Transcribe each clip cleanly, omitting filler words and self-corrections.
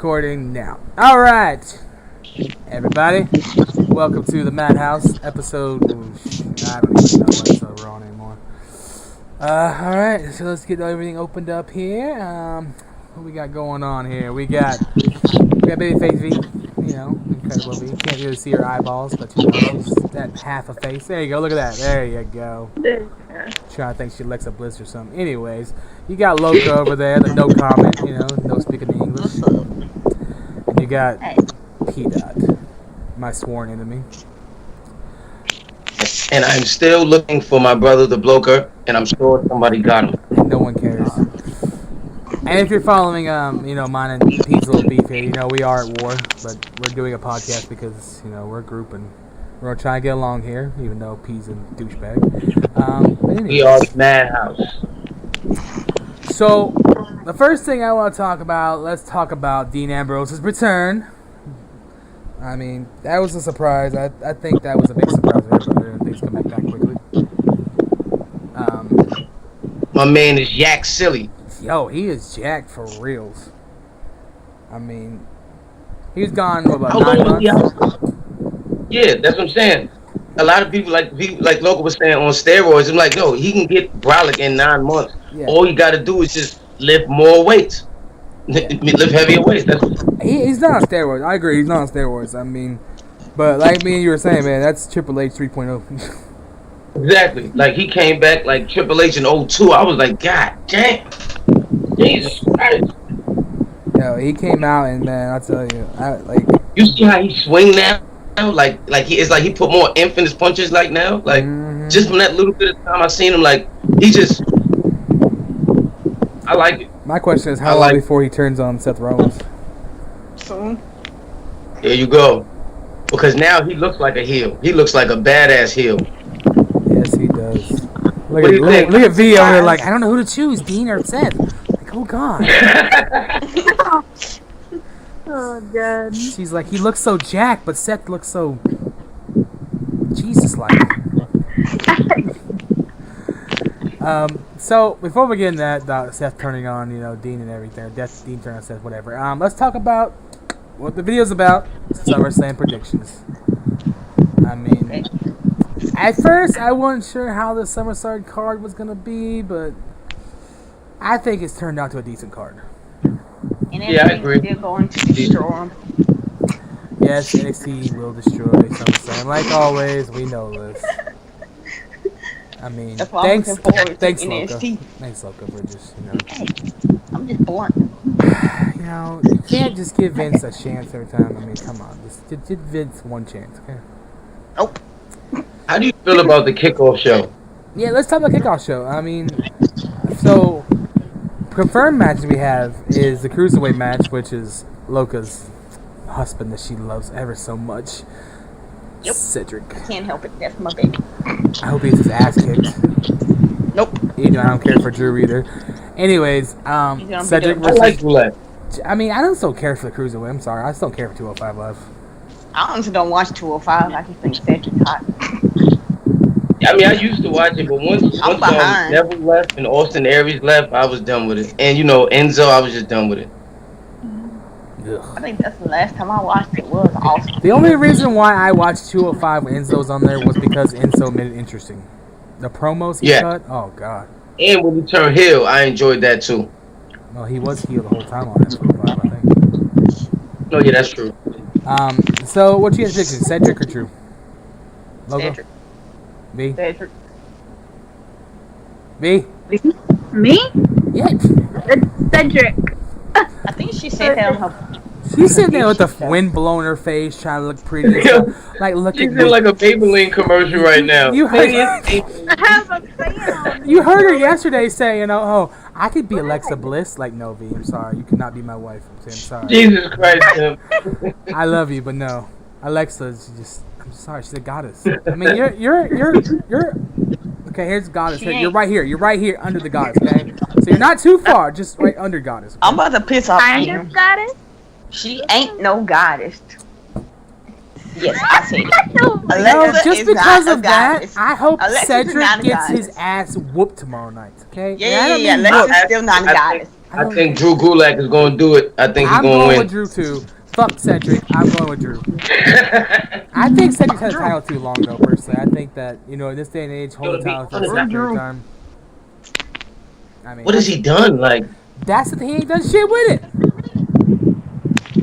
recording now. All right, everybody, welcome to the Madhouse episode. I don't even know what episode we're on anymore. All right, so let's get everything opened up here. What we got going on here? We got Babyface V. You know, Incredible V. You can't really see her eyeballs, but you know, she's that half a face. There you go. Look at that. There you go. Trying to think she Alexa Bliss or something. Anyways, you got Loca over there, the no comment, you know, no speaking English. And you got P-Dot, my sworn enemy. And I'm still looking for my brother, the Bloker, and I'm sure somebody got him. No one cares. And if you're following, mine and Pete's little beef here, you know, we are at war, but we're doing a podcast because, you know, we're a group and we're going to try and get along here, even though P's a douchebag. We are the Madhouse. So, the first thing I want to talk about, let's talk about Dean Ambrose's return. I mean, that was a surprise. I think that was a big surprise for everybody. Things come back that quickly. My man is yak silly. Yo, he is jacked for reals. I mean, he's gone for about 9 months. Yeah, that's what I'm saying. A lot of people, like Local was saying, on steroids. I'm like, no, he can get brolic in 9 months. Yeah. All you got to do is just lift more weights. Yeah. Lift heavier weights. He's not on steroids. I agree, he's not on steroids. I mean, but like me and you were saying, man, that's Triple H 3.0. Exactly. Like, he came back like Triple H in 02. I was like, God damn. Jesus Christ. Yo, he came out and, man, I tell you, You see how he swing now? Like it's like he put more infinite punches like now. Like, just from that little bit of time I seen him, like, he just... I like it. My question is, how long before he turns on Seth Rollins? Soon. There you go. Because now he looks like a heel. He looks like a badass heel. Yes, he does. Look at V over there like, I don't know who to choose, Dean or Seth. Like, oh, God. Oh, God. She's like, he looks so jacked, but Seth looks so Jesus-like. So, before we get into that, Seth turning on, you know, Dean and everything, Dean turning on Seth, whatever, let's talk about what the video's about, SummerSlam predictions. I mean, at first, I wasn't sure how the SummerSlam card was going to be, but I think it's turned out to a decent card. And I agree. They're going to destroy them. Yes, NXT will destroy SummerSlam. Like always, we know this. I mean, thanks, Loka. Thanks, Loka, for just, you know. Hey, I'm just blunt. You know, you can't just give Vince a chance every time. I mean, come on. Just give Vince one chance, okay? Nope. How do you feel about the kickoff show? Yeah, let's talk about the kickoff show. I mean, so... confirmed match we have is the Cruiserweight match, which is Loca's husband that she loves ever so much. Yep. Cedric. Can't help it. That's my baby. I hope he gets his ass kicked. Nope. You know, I don't care for Drew either. Anyways, Cedric versus... I mean, I don't still care for the Cruiserweight. I'm sorry. I still don't care for 205 Live. I honestly don't watch 205. I just think Cedric's hot. I mean, I used to watch it, but once Neville left and Austin Aries left, I was done with it. And, you know, Enzo, I was just done with it. Ugh. I think that's the last time I watched it was Austin. The only reason why I watched 205 when Enzo's on there was because Enzo made it interesting. The promos he cut, oh, God. And when he turned heel, I enjoyed that, too. Well, he was heel the whole time on that 205, I think. Oh, yeah, that's true. So, what you guys thinking, Cedric or Drew? Logo? Cedric. B? Cedric. B? Me? Yeah. Cedric. I think she said that on her... She's sitting there with the wind blowing her face, trying to look pretty. Like, look She's in like a Maybelline commercial right now. You heard, I have a fan. you heard her yesterday say, you know, oh, I could be Alexa Bliss. Like, no, V, I'm sorry. You cannot be my wife. I'm sorry. Jesus Christ, Tim. I love you, but no. Alexa's just... I'm sorry, she's a goddess. I mean, you're okay, here's goddess. You're right here. You're right here under the goddess, okay? So you're not too far, just right under goddess. Okay? I'm about to piss off Kind of goddess? She ain't no goddess. Yes, I said it. No, just because of that, goddess. I hope Alexa's Cedric not a gets his goddess. ass whooped tomorrow night, okay? Yeah. Alexa's still not a goddess. I I think Drew Gulak is going to do it. I think he's I'm going to going win. with Drew too. Fuck Cedric. I'm going with Drew. I think Cedric's had the title too long though. Personally, I think that in this day and age, holding the title for a certain period of time. I mean, what has he done? Like, that's the thing. He ain't done shit with it.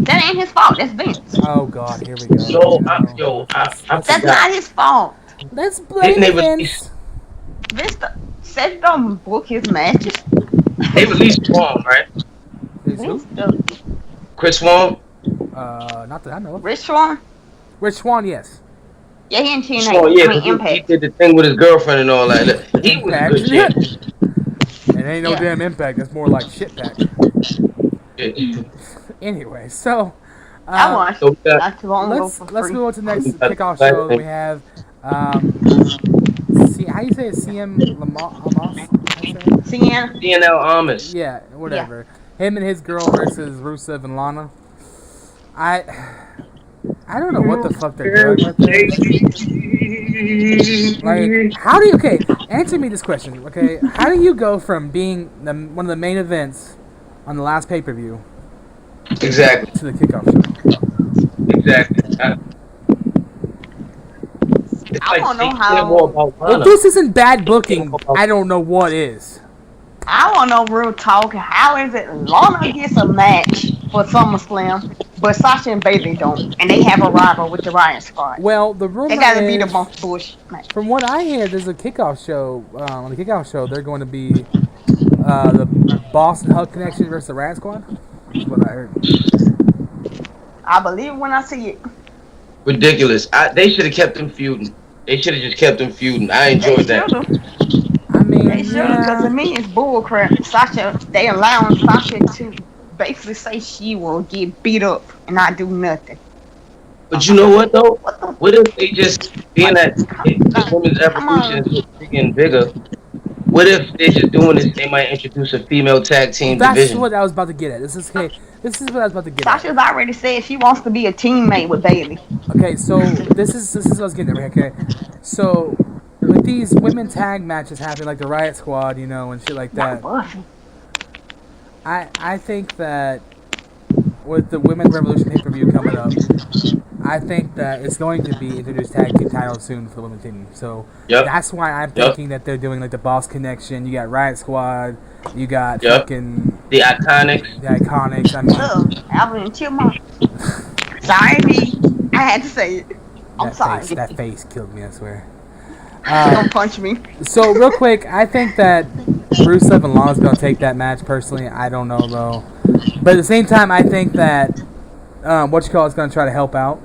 That ain't his fault. That's Vince. Oh God, here we go. I That's not his fault. Let's blame Vince. Vince said don't book his matches. They released Swan, right? Vince does. Chris Swan? Not that I know of. Rich Swan? Rich Swan, yes. Yeah, he in TNA. Swan, yeah, Impact. he did the thing with his girlfriend and all that. He was a good shit. And ain't no damn Impact. That's more like shit pack. Anyway, so I watched. let's go on to the next kickoff show that we have. See, how you say it? CM Amos? CNL Amos. Yeah, whatever. Yeah. Him and his girl versus Rusev and Lana. I don't know what the fuck they're doing with this. Like, how do you... Okay, answer me this question, okay? How do you go from being one of the main events on the last pay-per-view exactly to the kickoff show? Exactly. I don't know how... If this isn't bad booking, I don't know what is. I want to know real talk. How is it Lana gets a match for SummerSlam, but Sasha and Bayley don't, and they have a rival with the Riot Squad? Well, the rumor they got to be the most bullshit match. From what I hear, there's a kickoff show. On the kickoff show, they're going to be the Boston Hug Connection versus the Riot Squad. That's what I heard. I believe when I see it. Ridiculous. They should have kept them feuding. They should have just kept them feuding. I enjoyed that. I mean, they should because to me it's bullcrap. Sasha, they allowing Sasha to basically say she will get beat up and not do nothing. But you know what though? What if they just being that the women's evolution is freaking bigger? What if they're just doing this? They might introduce a female tag team division. That's what I was about to get at. This is what I was about to get at. Sasha's already said she wants to be a teammate with Bayley. Okay, so this is what I was getting at. Okay, so with these women tag matches happening, like the Riot Squad, and shit like that. I think that with the Women's Revolution pay-per-view coming up, I think that it's going to be introduced tag team titles soon for the women's team. So that's why I'm thinking that they're doing like the Boss Connection. You got Riot Squad. You got fucking the Iconics. The Iconics. I mean, Alvin and Chipmunk. Sorry, B. I had to say it. I'm sorry. That face killed me, I swear. Don't punch me. So real quick, I think that Rusev and Lana's gonna take that match. Personally, I don't know though. But at the same time, I think that is gonna try to help out.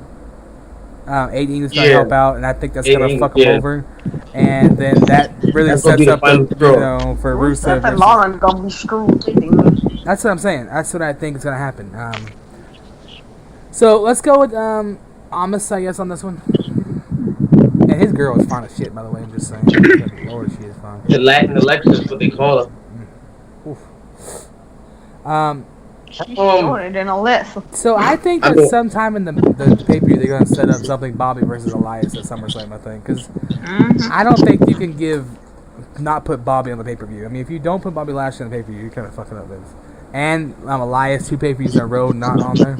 Aiden is gonna help out, and I think that's gonna fuck him over. And then that really sets up for Rusev and Lana gonna be screwed. That's what I'm saying. That's what I think is gonna happen. So let's go with Amos, I guess, on this one. And his girl is fine as shit, by the way. I'm just saying. Lord, she is fine. The Latin Alexis, what they call her. She's shorter than Alexa. So I think that sometime in the pay-per-view they're gonna set up something Bobby versus Elias at SummerSlam. I think because I don't think you can not put Bobby on the pay-per-view. I mean, if you don't put Bobby Lashley on the pay-per-view, you're kind of fucking up this. And Elias 2 pay-per-views in a row not on there.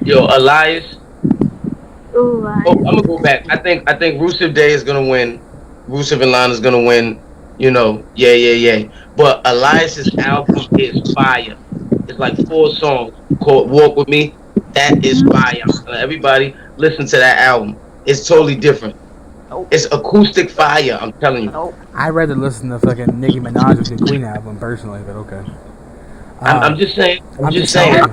Yo, Elias. I'm gonna go back. I think Rusev Day is gonna win. Rusev and Lana's gonna win. Yeah. But Elias's album is fire. It's like 4 songs called "Walk With Me." That is fire. Everybody listen to that album. It's totally different. It's acoustic fire. I'm telling you. I'd rather listen to fucking Nicki Minaj with the Queen album personally, but okay. I'm just saying. I'm just saying.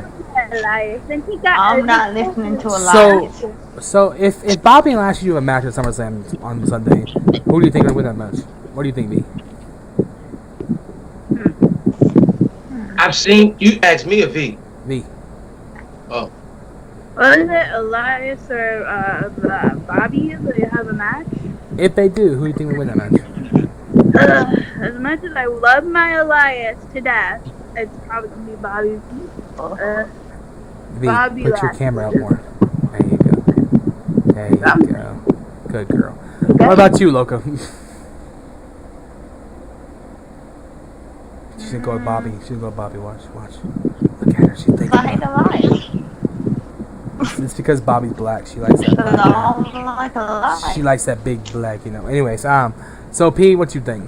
I'm not listening to Elias. So if Bobby and Lashley do a match at SummerSlam on Sunday, who do you think will win that match? What do you think, B? I've seen you ask me a V. V. Oh. Wasn't it Elias or Bobby that have a match? If they do, who do you think will win that match? As much as I love my Elias to death, it's probably gonna be Bobby. V, Bobby put your camera up more. There you go. There you go. Good girl. What about you, Loco? She's gonna go with Bobby. She's gonna go with Bobby. Watch. Look at her. She's thinking. I hate Elias. It's because Bobby's black. She likes that. Because I don't like Elias. She likes that big black, Anyways, so P, what you think?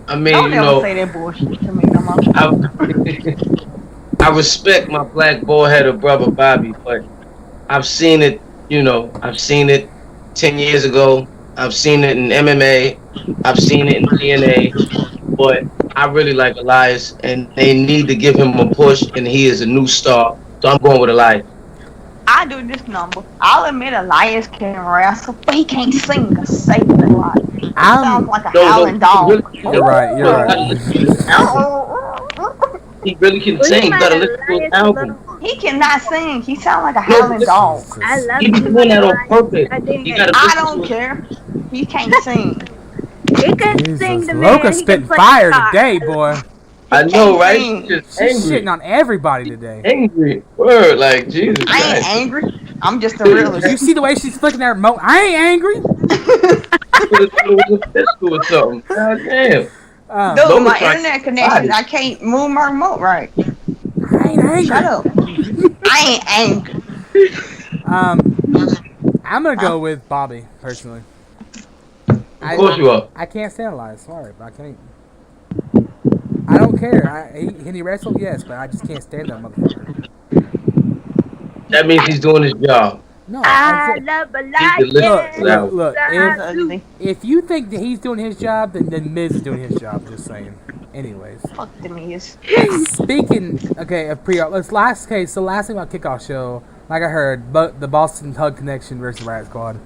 I mean, Don't ever say that bullshit to me no more. I respect my black bald-headed brother Bobby, but I've seen it. I've seen it 10 years ago. I've seen it in MMA. I've seen it in TNA. But I really like Elias, and they need to give him a push, and he is a new star. So I'm going with Elias. I do this number. I'll admit Elias can wrestle, but he can't sing a save a lot. He sounds like a howling dog. You're right. He really can sing. You gotta listen to his album. He cannot sing. He sounds like a howling dog. I love He's doing that on purpose. I don't care. He can't sing. He can Jesus. sing the man. Loca He can spitting play fire guitar. today, boy. I know, right? He's just She's angry. shitting on everybody today. Angry. Word, like, Jesus I ain't Christ. angry. I'm just a realist. You see the way she's flicking that remote? I ain't angry. It was a pistol or something. God damn. Dude, Logan my tried internet to connection, fight. I can't move my remote right. I ain't angry. Shut up. I ain't angry. I'm gonna go with Bobby personally. Of course you are. I can't stand Elias. Sorry, but I can't. I don't care. Can he wrestle? Yes, but I just can't stand that motherfucker. That means he's doing his job. No, I love a He can lion. listen to look. Ugly. If you think that he's doing his job, then Miz is doing his job. Just saying. Anyways, Fuck them is. speaking of pre-op, last thing about kickoff show. Like I heard, but the Boston Hug Connection versus Riot Squad.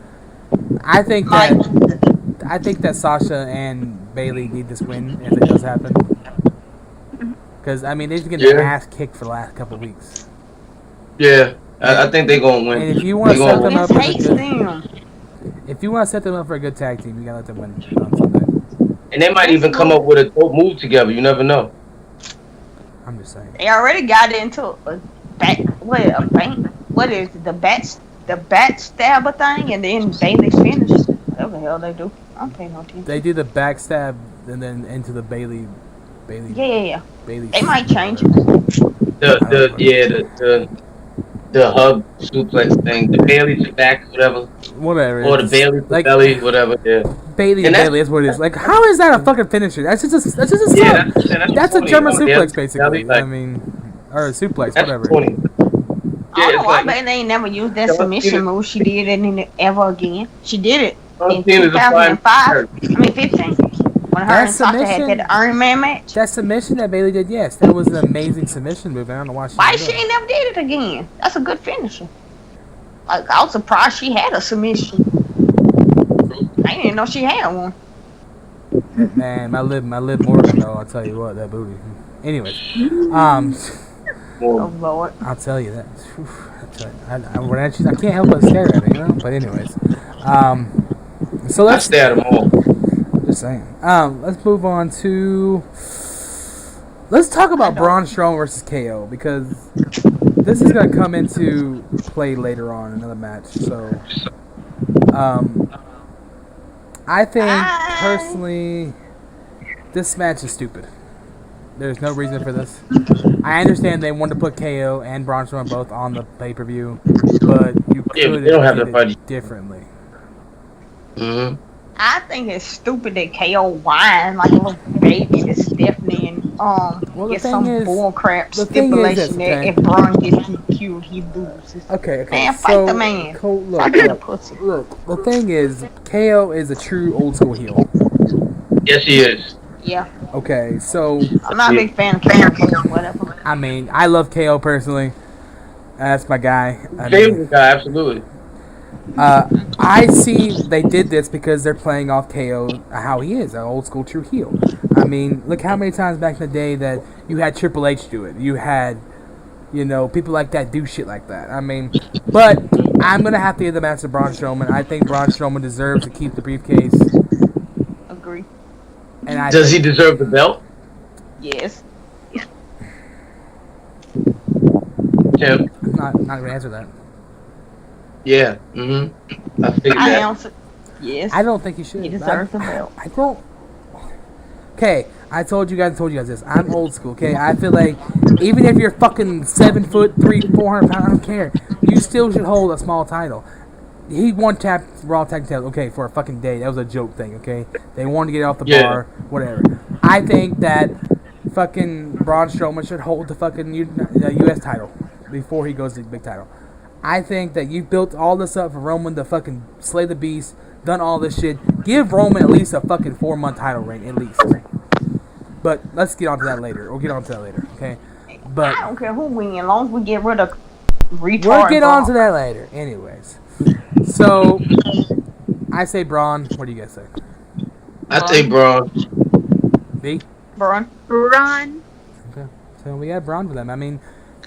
I think that Sasha and Bailey need this win if it does happen. Because they've been getting their ass kicked for the last couple of weeks. Yeah, I think they're gonna win. And if you want to set them up for a good tag team, you gotta let them win on Sunday. And they might even come up with a dope move together. You never know. I'm just saying. They already got into a what is it? The bat stabber thing, and then Bailey's finish. Whatever the hell they do. I don't pay no attention. They do the backstab and then into the Bailey. Yeah. Bailey. They might change it. The hug suplex thing, the Bailey to back, whatever, Whatever. or the Bailey to belly, whatever. Yeah. Bailey and Bailey is what it is. Like, how is that a fucking finisher? That's just a sub. Yeah, That's a funny. German Oh, suplex, yeah. basically. Like, Or a suplex, that's whatever. funny. I Yeah, don't know it's why like Bailey ain't never used that John submission Cena- move. She did it ever again. She did it John in Cena's a prime 2005. 15. When her That and Sasha had submission- that Iron Man match. That submission that Bailey did, yes, that was an amazing submission move. I don't know why she. Why did she that. ain't never did it again? That's a good finisher. Like, I was surprised she had a submission. I didn't know she had one. Man, my lip Morgan though. I'll tell you what, that booty. Anyways, Oh Lord. I'll tell you that. I can't help but stare at it, But anyways, so I let's. stay at them all. Just saying. Let's move on to. Let's talk about Braun Strowman versus KO because this is gonna come into play later on in another match. So, I think personally, this match is stupid. There's no reason for this. I understand they wanted to put KO and Braun Strowman both on the pay-per-view, but you could they don't have have to done fight. it differently. Mm-hmm. I think it's stupid that KO whine like a little baby to Stephanie and the get thing some is- bull crap the thing is stipulation this, that okay? if Braun gets DQ'd, he loses. Okay. Man, fight the man. Fight the pussy. Look, the thing is, KO is a true old school heel. Yes, he is. Yeah, Okay, so I'm not a big fan of KO, but whatever. I love KO personally. That's my guy. Favorite guy, absolutely. I see they did this because they're playing off KO how he is, an old school true heel. Look how many times back in the day that you had Triple H do it. You had, people like that do shit like that. But I'm going to have to give the match to Braun Strowman. I think Braun Strowman deserves to keep the briefcase. Agree. And Does he deserve the belt? Yes. Tim? I'm not going to answer that. Yeah. Mm-hmm. I figured I that. answer. Yes. I don't think he should. He deserves the belt. I don't. Okay, I told you guys this. I'm old school. Okay, I feel like even if you're fucking 7 foot 3, 400 pounds, I don't care. You still should hold a small title. He won Raw Tag Title. Okay, for a fucking day. That was a joke thing. Okay, they wanted to get it off the bar. Whatever. I think that fucking Braun Strowman should hold the fucking U.S. title before he goes to the big title. I think that you built all this up for Roman to fucking slay the beast, done all this shit. Give Roman at least a fucking 4-month title reign, at least. But let's get on to that later. We'll get on to that later, okay? But I don't care who wins, as long as we get rid of retard. we'll get on to that later. Anyways. So, I say Braun. What do you guys say? I say Braun. B? Braun. Run. Okay. So we got Braun for them. I mean,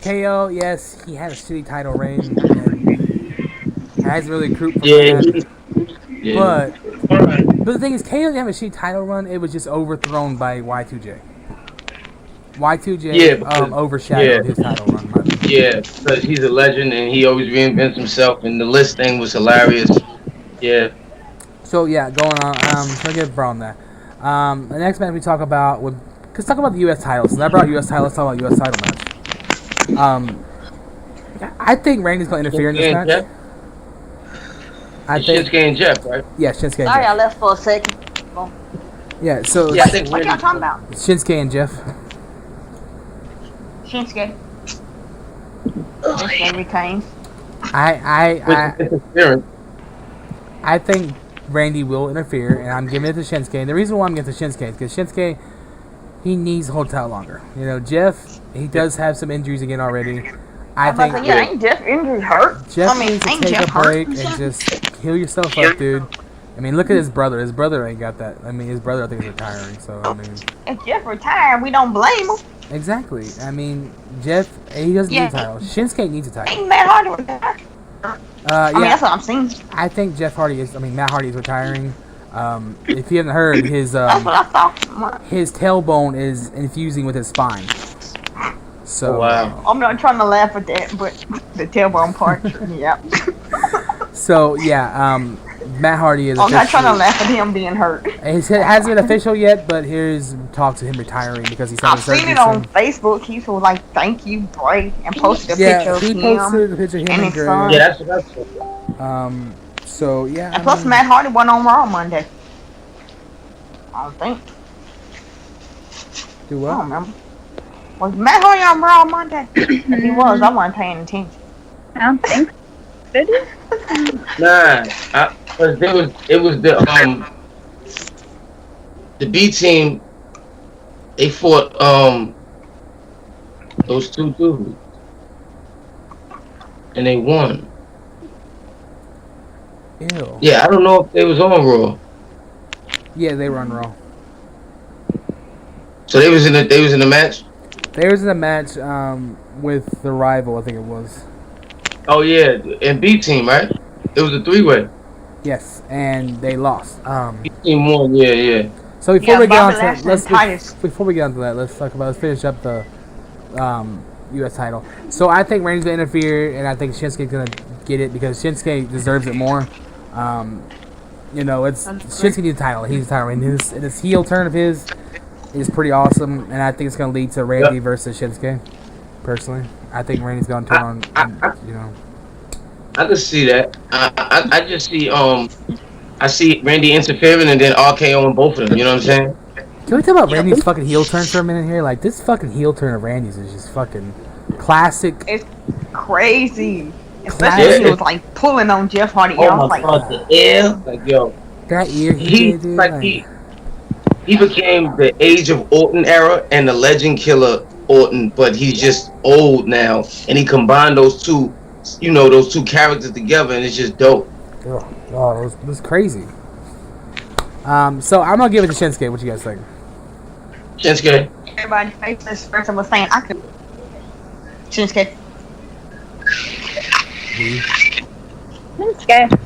KO, yes, he had a shitty title reign. And hasn't really accrued for that. Yeah. But the thing is, KO didn't have a shitty title run. It was just overthrown by Y2J. Y2J overshadowed his title run. Yeah, because he's a legend and he always reinvents himself. And the list thing was hilarious. Yeah. So yeah, going on. So give Braun that. The next match we talk about let's talk about the U.S. title. Since I brought U.S. title, let's talk about U.S. title match. I think Randy's going to interfere in this match. Jeff? I think Shinsuke and Jeff, right? Yeah, Shinsuke and Sorry, Jeff. I left for a second. Yeah, so Yeah, I think What y'all talking about? Shinsuke and Jeff. Shinsuke. Shinsuke retains. I think Randy will interfere, and I'm giving it to Shinsuke. And the reason why I'm giving it to Shinsuke is because Shinsuke, he needs to hold title longer. You know, Jeff, he does have some injuries again already. I think ain't Jeff injury hurt? Jeff needs to take a break and just heal yourself up, dude. I mean, look at his brother. His brother ain't got that. I mean, his brother, I think, is retiring. So, I mean, If Jeff retired, we don't blame him. exactly. I mean, Jeff, he doesn't need a title. Shinsuke needs a title. Ain't Matt Hardy retired? I mean, Yeah, that's what I'm saying. I think Matt Hardy is retiring. If you haven't heard, his That's what I thought. his tailbone is infusing with his spine. So, Wow. I'm not trying to laugh at that, but the tailbone part, yeah. So yeah, Matt Hardy is. I'm not trying to laugh at him being hurt. It hasn't been official yet, but here's talks of him retiring because he's having I've seen surgery it on soon. Facebook. He was like, "Thank you, Bray," and posted a picture Yeah, of he him. posted a picture of him and and his son. Gray. Yeah, that's So yeah. And plus, Matt Hardy went on Raw Monday. I don't think. Do I don't what? remember. Was Matt Hardy on Raw Monday? If he was, I wasn't paying attention. I don't think. Did he? Nah, cause it was the B team. They fought those two dudes, and they won. Ew. Yeah, I don't know if they was on Raw, Yeah, they were on Raw. so they was in the match. They was in a match with the rival, I think it was. Oh yeah, and B team, right? It was a 3-way. Yes, and they lost. B team won. Yeah. So before Yeah, we get on Bobby to Lashley and Titus. before we get on to that, let's finish up the U.S. title. So I think Randy's gonna interfere, and I think Shinsuke's gonna get it because Shinsuke deserves it more. You know, Shinsuke needs a title. He needs a title, and his heel turn of his is pretty awesome, and I think it's gonna lead to Randy versus Shinsuke. Personally, I think Randy's gonna turn on. You know, I can see that. I just see I see Randy interfering and then RKO on both of them. You know what I'm saying? can we talk about Randy's fucking heel turn for a minute here? Like this fucking heel turn of Randy's is just fucking classic. It's crazy. Classic. Especially when he was like pulling on Jeff Hardy. I was like, the air, like yo, That year he did, dude, like he became the Age of Orton era and the Legend Killer Orton, but he's just old now, and he combined those two characters together, and it's just dope. Oh, it was crazy. So I'm gonna give it to Shinsuke. What you guys think? Shinsuke. everybody faceless person was saying, I could. Shinsuke. Shinsuke.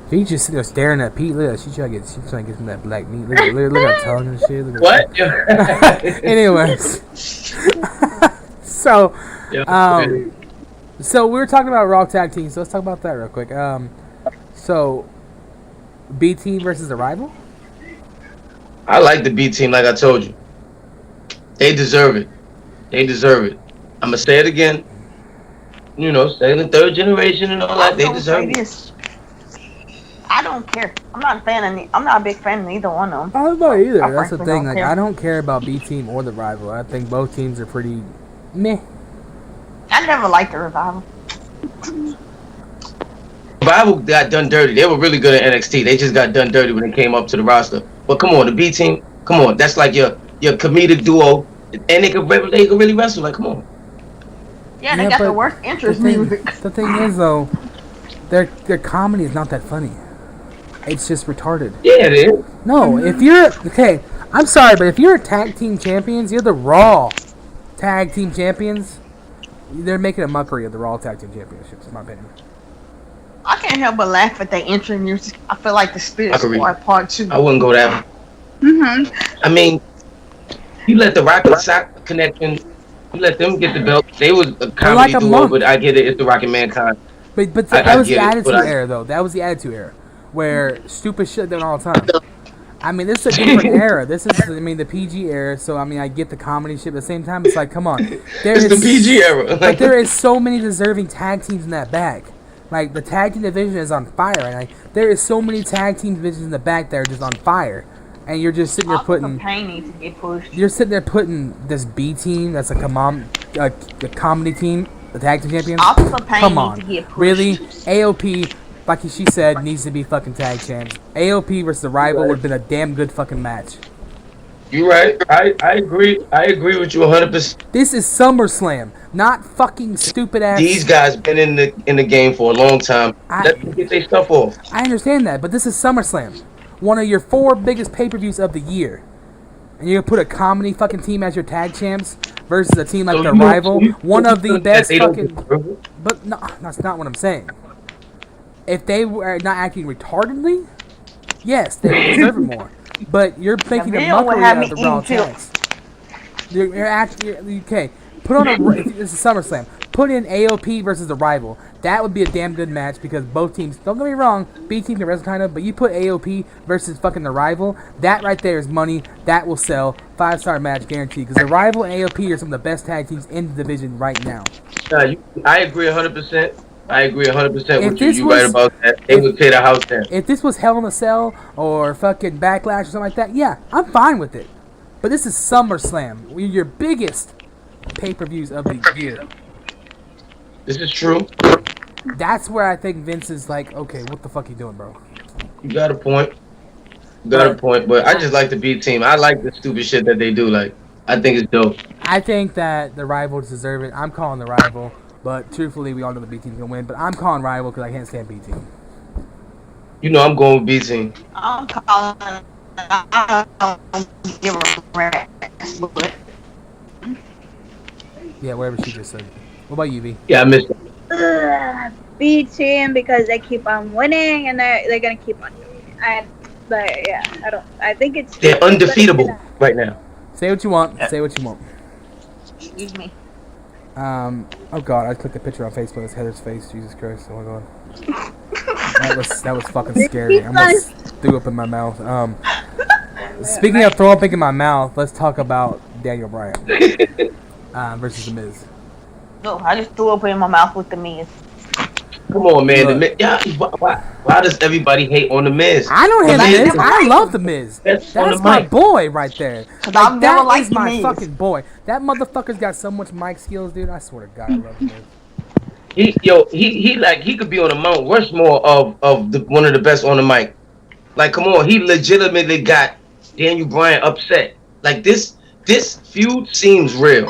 He just sit there staring at Pete. Look, she's trying to get some of that black meat. Look at her tongue and shit. Look at What? Anyways, so so we were talking about Raw tag teams. So let's talk about that real quick. So B team versus the rival. I like the B team, like I told you. They deserve it. They deserve it. I'm gonna say it again. You know, second, third generation and all that. I'm They gonna say deserve it. this. I don't care. I'm not a fan of. I'm not a big fan of either one of them. I don't know either. I That's the frankly thing. don't Like, care. I don't care about B Team or the Rival. I think both teams are pretty meh. I never liked the Revival. Revival got done dirty. They were really good at NXT. They just got done dirty when they came up to the roster. But come on, the B Team. Come on, that's like your comedic duo, and they could really wrestle. Like, come on. Yeah, they Yeah, got the but worst The interest thing, music. the thing is though, their comedy is not that funny. It's just retarded. Yeah, it is. No, if you're okay, I'm sorry, but if you're tag team champions, you're the Raw tag team champions. They're making a mockery of the Raw tag team championships, in my opinion. I can't help but laugh at their intro music. I feel like the Spirit Mockery. Squad Part 2. I wouldn't go that. I mean, you let the Rocket Sock connection. You let them get the belt. They was a comedy like a duo, monk. but I get it. It's the Rocket Mankind. But I that was the get it, Attitude but Era, though. That was the Attitude Era, where stupid shit done all the time. I mean, this is a different era. This is, I mean, the PG era. So I mean, I get the comedy shit. But at the same time, it's like, come on, It's the PG era. But there is so many deserving tag teams in that back. Like, the tag team division is on fire. And like, there is so many tag team divisions in the back that are just on fire. And you're just sitting there putting. Pain needs to get pushed. You're sitting there putting this B team that's like a comedy team, the tag team champions. Officer Pain Come needs on, to get pushed. really? AOP, like she said, needs to be fucking tag champs. AOP versus the Rival would have been a damn good fucking match. You're right. I agree. I agree with you 100%. This is SummerSlam, not fucking stupid ass. These guys been in the game for a long time. Let them get their stuff off. I understand that, but this is SummerSlam, one of your 4 biggest pay-per-views of the year, and you're gonna put a comedy fucking team as your tag champs versus a team like the Rival, one of the best fucking. But no, that's not what I'm saying. If they were not acting retardedly, yes, they would deserve it more. But you're making a video would mockery have out me of the Raw eating tags. You're acting okay. Put on a. This is SummerSlam. Put in AOP versus the Rival. That would be a damn good match because both teams. Don't get me wrong, B team can wrestle kind of, but you put AOP versus fucking the Rival. That right there is money. That will sell. 5-star match guaranteed. Because the Rival and AOP are some of the best tag teams in the division right now. I agree 100%. I agree 100% with you. this You was- right about that. They would pay the house down. If this was Hell in a Cell or fucking Backlash or something like that, yeah, I'm fine with it. But this is SummerSlam. We're your biggest pay-per-views of the year. This is true. That's where I think Vince is like, okay, what the fuck you doing, bro? You got a point. You got a point. But I just like the B team. I like the stupid shit that they do. Like, I think it's dope. I think that the Rivals deserve it. I'm calling the Rival, but truthfully, we all know the B team's gonna win. But I'm calling Rival because I can't stand B team. You know I'm going with B team. I'm calling. I don't give a rat's, but Yeah, whatever she just said. What about you, V? Yeah, I missed it. B team because they keep on winning and they're gonna keep on doing it. But yeah, I think it's. They're undefeatable right now. Say what you want. Say what you want. excuse me. Oh god, I clicked a picture on Facebook. It's Heather's face. Jesus Christ! Oh my god. That was fucking scary. I almost threw up in my mouth. Speaking of throw up in my mouth, let's talk about Daniel Bryan versus The Miz. No, I just threw up in my mouth with the Miz. Come on, man. The Look. Miz, yeah, why does everybody hate on the Miz? I don't hate The The Miz- Miz. I love The Miz. That's on That's the my mic. boy right there. Cause I've never that liked is The my Miz. fucking boy. That motherfucker's got so much mic skills, dude. I swear to God, I love The Miz. He could be on the Mount Rushmore of one of the best on the mic. Like, come on, he legitimately got Daniel Bryan upset. Like this feud seems real.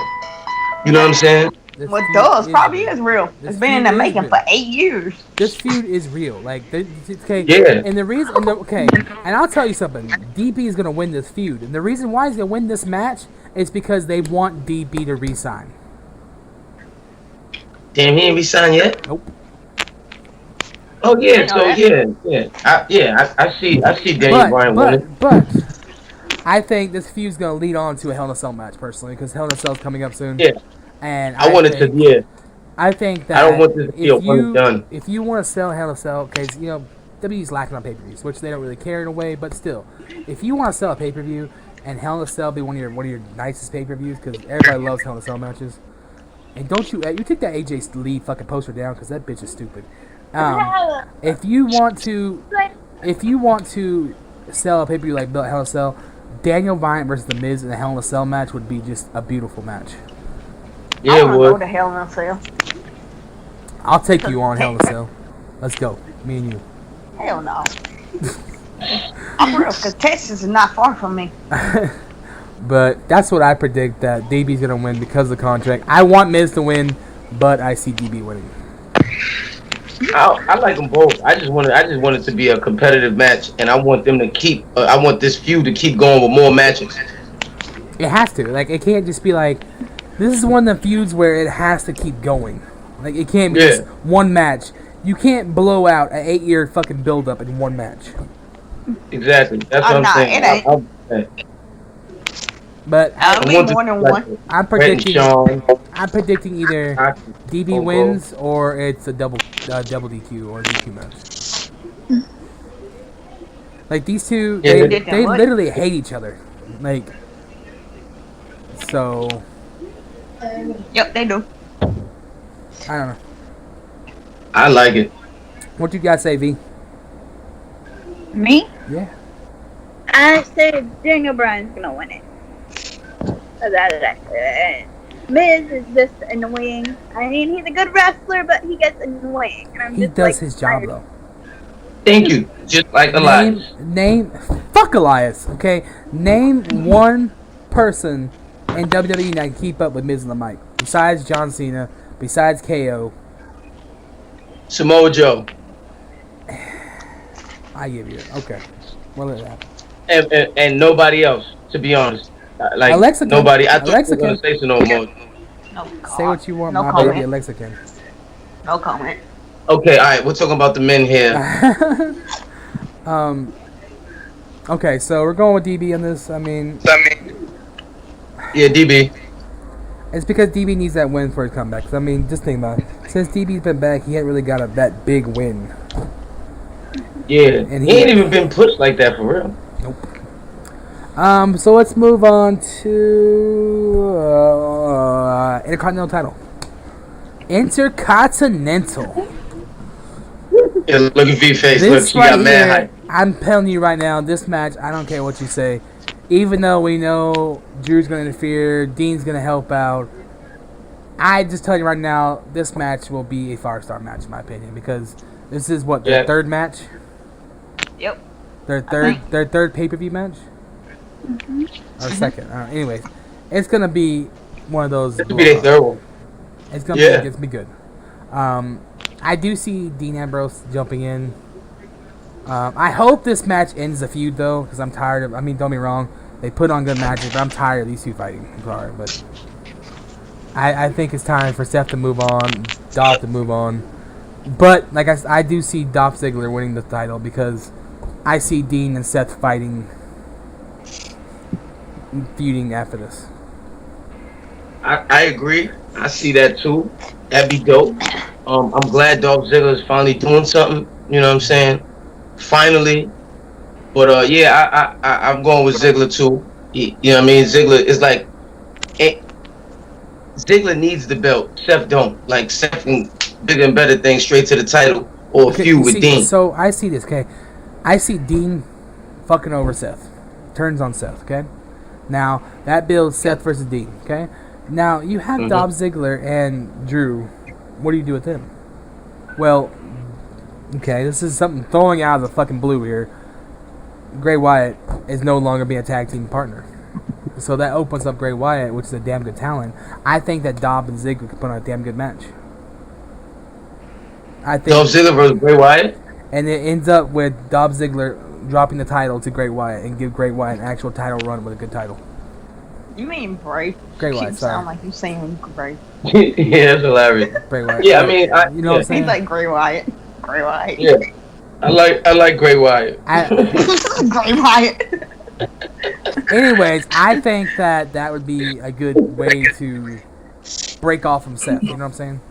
You know what I'm saying? This What feud does is probably real. is real. This It's been in feud the is making real. for 8 years. This feud is real. Like, okay. Yeah. And the reason, and I'll tell you something. DB is gonna win this feud, and the reason why he's gonna win this match is because they want DB to resign. Damn, he ain't resigned yet. Nope. Oh yeah, I know so yeah. I see Daniel Bryan winning. But I think this feud's gonna lead on to a Hell in a Cell match personally, because Hell in a Cell's coming up soon. Yeah. And I wanted to. think, Yeah. I think that I don't want this to be a one and done. if you want to sell Hell in a Cell, because WWE's lacking on pay-per-views, which they don't really care in a way, but still, if you want to sell a pay-per-view, and Hell in a Cell be one of your nicest pay-per-views because everybody loves Hell in a Cell matches. And don't you take that AJ Lee fucking poster down because that bitch is stupid. If you want to sell a pay-per-view like Hell in a Cell, Daniel Bryan versus The Miz in a Hell in a Cell match would be just a beautiful match. Yeah, I it want to would. go to Hell in a Cell. I'll take you on Hell in a Cell. Let's go, me and you. Hell no. I'm real, because Texas is not far from me. But that's what I predict, that DB's gonna win because of the contract. I want Miz to win, but I see DB winning. I like them both. I just want it to be a competitive match, and I want them to keep. I want this feud to keep going with more matches. It has to. Like, it can't just be like, this is one of the feuds where it has to keep going. Like, it can't be just one match. You can't blow out an 8-year fucking build-up in one match. Exactly. That's what I'm saying. It ain't. But I'll be more than one. I'm predicting either DB wins or it's a double DQ or DQ match. Like, these two, they literally hate each other. Like, so. Yep, they do. I don't know. I like it. What you guys say, V? Me? Yeah. I say Daniel Bryan's gonna win it. Miz is just annoying. I mean, he's a good wrestler, but he gets annoying. And I'm He just does like, his job, though. Thank you. Just like Elias. Fuck Elias, okay? Name one person in WWE that can keep up with Miz and the mic. Besides John Cena, besides KO. Samoa Joe. I give you it. Okay. Well, let it happen. And nobody else, to be honest. Like, Alexa can. nobody. I thought Alexa you were going to say so no more. No, Say what you want, no my comment. baby Alexa can. No comment. Okay, all right. We're talking about the men here. Okay, so we're going with DB on this. I mean, Yeah, DB. it's because DB needs that win for his comeback. 'Cause, I mean, just think about it. Since DB's been back, he hasn't really got that big win. Yeah. And he ain't even been pushed like that for real. Nope. So let's move on to Intercontinental title. Intercontinental. Yeah, look at V face. Look, This she got right mad here, hype. I'm telling you right now, this match, I don't care what you say. Even though we know Drew's going to interfere, Dean's going to help out, I just tell you right now, this match will be a 5-star match in my opinion, because this is what, their third match? Yep. Their third pay-per-view match? Or second. Anyways, it's going to be one of those. This will be their third one. It's gonna be good. I do see Dean Ambrose jumping in. I hope this match ends the feud though, because I'm tired of. I mean, don't be wrong, they put on good matches, but I'm tired of these two fighting. I'm sorry, but I think it's time for Seth to move on, Dolph to move on. But like I do see Dolph Ziggler winning the title because I see Dean and Seth feuding after this. I agree. I see that too. That'd be dope. I'm glad Dolph Ziggler is finally doing something. You know what I'm saying? Finally. But I'm going with Ziggler too. You know what I mean? Ziggler is like, Ziggler needs the belt. Seth don't. Like Seth can bigger and better things straight to the title or a feud with Dean. So I see this. Okay, I see Dean fucking over Seth. Turns on Seth. Okay. Now that builds Seth versus Dean. Okay. Now you have Dolph Ziggler and Drew. What do you do with them? Well, okay, this is something throwing out of the fucking blue here. Bray Wyatt is no longer being a tag team partner. So that opens up Bray Wyatt, which is a damn good talent. I think that Dolph and Ziggler could put on a damn good match. I think Dolph Ziggler versus Bray Wyatt? And it ends up with Dolph Ziggler dropping the title to Bray Wyatt and give Bray Wyatt an actual title run with a good title. You mean Bray? Bray Wyatt, You sorry. sound like you saying Bray. Yeah, that's hilarious. Bray Wyatt. Yeah, I mean, you know what I'm saying? He's like Bray Wyatt. Bray Wyatt. Yeah, I like Bray Wyatt. Bray Wyatt. Anyways, I think that would be a good way to break off from Seth. You know what I'm saying?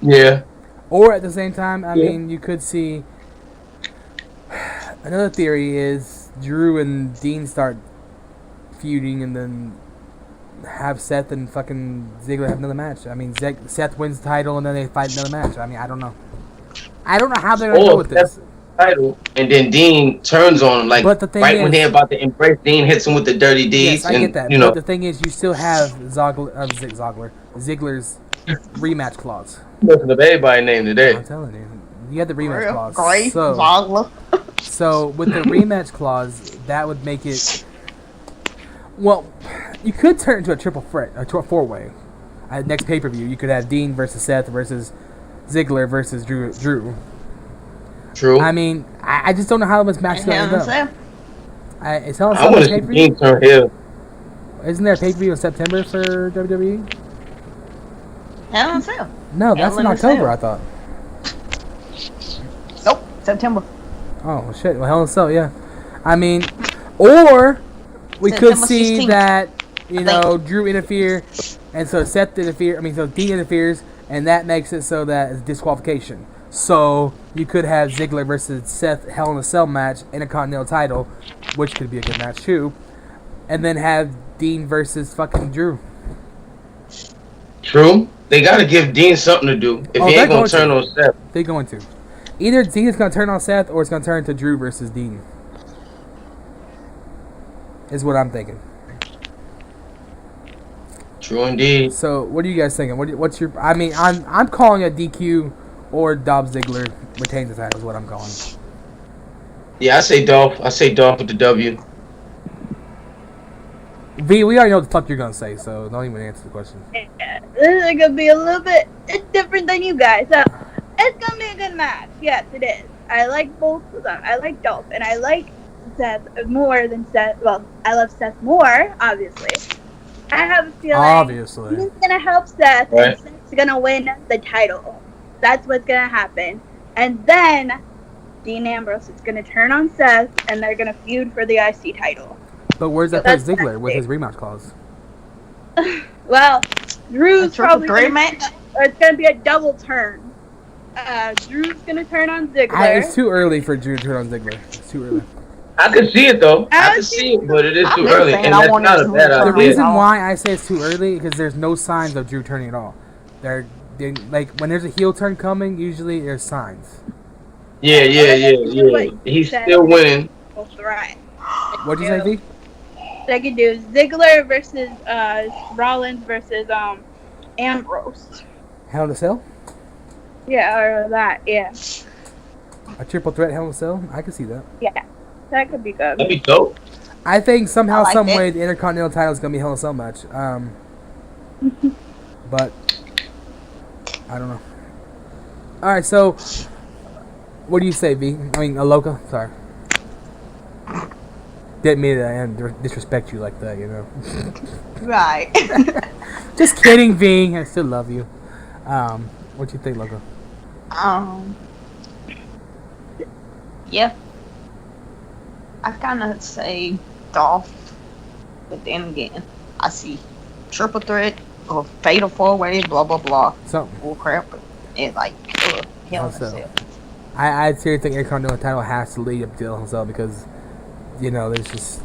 Yeah. Or at the same time, I mean, you could see. Another theory is Drew and Dean start feuding and then have Seth and fucking Ziggler have another match. I mean, Seth wins the title and then they fight another match. I mean, I don't know. I don't know how they're gonna go with this. Title, and then Dean turns on him, like right when they're about to embrace. Dean hits him with the dirty deeds. Yes, I get that. But the thing is, you still have Ziggler's rematch clause. Listen to everybody's name today. I'm telling you, you have the rematch clause. Great, So with the rematch clause, that would make it. Well, you could turn it into a triple threat, a four-way. At next pay-per-view, you could have Dean versus Seth versus Ziggler versus Drew. True. I mean, I just don't know how this match is going to go. It's Hell in a Cell. I want to see Dean turn heel. Isn't there a pay-per-view in September for WWE? Hell in a Cell. No, that's in October, I thought. Nope, September. Oh, shit. Well, Hell in a Cell, yeah. I mean, or we could see 16th. that, Drew interfere, and so so Dean interferes, and that makes it so that it's disqualification. So you could have Ziggler versus Seth Hell in a Cell match, Intercontinental title, which could be a good match too, and then have Dean versus fucking Drew. True. They got to give Dean something to do if he ain't gonna turn on Seth. They're going to. Either Dean is gonna turn on Seth, or it's gonna turn to Drew versus Dean. Is what I'm thinking. True indeed. So what are you guys thinking? What's your? I mean, I'm calling it DQ. Or Dolph Ziggler retains the title is what I'm calling. Yeah, I say Dolph. I say Dolph with the W. V, we already know what the fuck you're gonna say, so don't even answer the question. Yeah, this is gonna be a little bit different than you guys. So it's gonna be a good match. Yes, it is. I like both of them. I like Dolph, and I like Seth more than Seth. Well, I love Seth more, obviously. I have a feeling he's gonna help Seth, and Seth's gonna win the title. That's what's going to happen. And then Dean Ambrose is going to turn on Seth, and they're going to feud for the IC title. But where's that put Ziggler with his rematch clause? Well, Drew's probably great match. Or it's going to be a double turn. Drew's going to turn on Ziggler. It's too early for Drew to turn on Ziggler. It's too early. I can see it, though. I can see it, but it is too early. And that's not a bad idea. The reason why I say it's too early is because there's no signs of Drew turning at all. Like, when there's a heel turn coming, usually there's signs. Yeah. He's still winning. What'd you say, V? They could do Ziggler versus Rollins versus Ambrose. Hell in a Cell? Yeah, or that, yeah. A triple threat Hell in a Cell? I can see that. Yeah, that could be good. That'd be dope. I think somehow, some way, the Intercontinental title is going to be a Hell in a Cell match. But I don't know. Alright, so what do you say, V? I mean, Aloka? Sorry. Didn't mean to disrespect you like that, Right. Just kidding, V. I still love you. What you think, Loco? Yeah. I kind of say Dolph, but then again, I see triple threat or fatal four-way, blah blah blah. So, bull crap. It's like Hell in a Cell. I seriously think Intercontinental title has to lead up to Hell in a Cell because there's just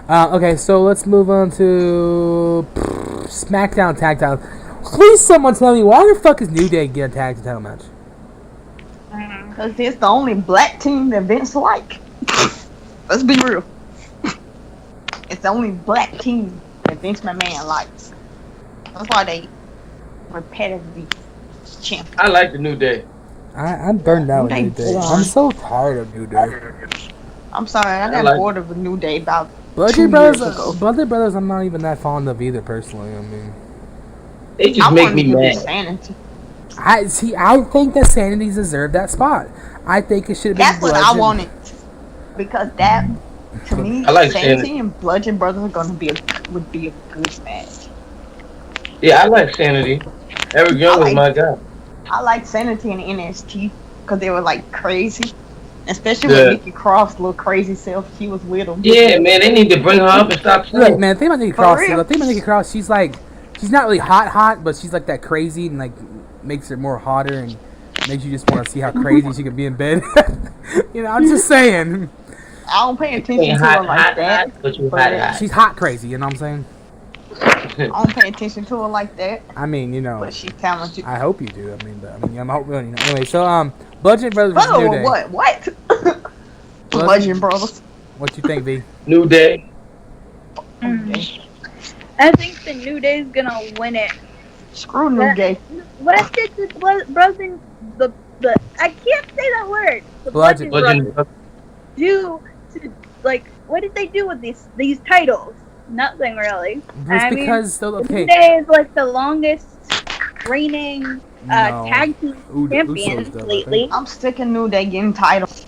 okay. So let's move on to SmackDown tag title. Please, someone tell me why the fuck is New Day getting a tag title match? Because it's the only black team that Vince like. Let's be real. It's the only black team that Vince McMahon likes. That's why they repetitively champion. I like the New Day. I'm burned out with New Day. I'm so tired of New Day. I'm sorry, I got bored of a New Day about Bludgeon Brothers, I'm not even that fond of either, personally. I mean, they just make me mad. Sanity. I think that Sanity deserved that spot. I think it should have been That's what I wanted. Because that, to me, I like Sanity and Bludgeon Brothers would be a good match. Yeah, I like Sanity. Eric Young was my guy. I like Sanity and NXT because they were like crazy. Especially when Nikki Cross' little crazy self, she was with them. Yeah, man, they need to bring her up and stop. Look, man, think about Nikki Cross. She's like, she's not really hot, but she's like that crazy and like makes her more hotter and makes you just want to see how crazy she can be in bed. I'm just saying. I don't pay attention to her like that. But you but hot. She's hot crazy, you know what I'm saying? I don't pay attention to her like that. I mean, you know. But she's talented. I hope you do. I'm hoping. You know. Anyway, so Bludgeon Brothers versus New Day. What? Bludgeon Brothers. What you think, V? New Day. I think the New Day's gonna win it. Screw New Day. What did the Bludgeon the I can't say that word. The Bludgeon Brothers do to like what did they do with these titles? Nothing really. Just because New Day is like the longest reigning tag team champion lately. I'm sticking New Day getting titles.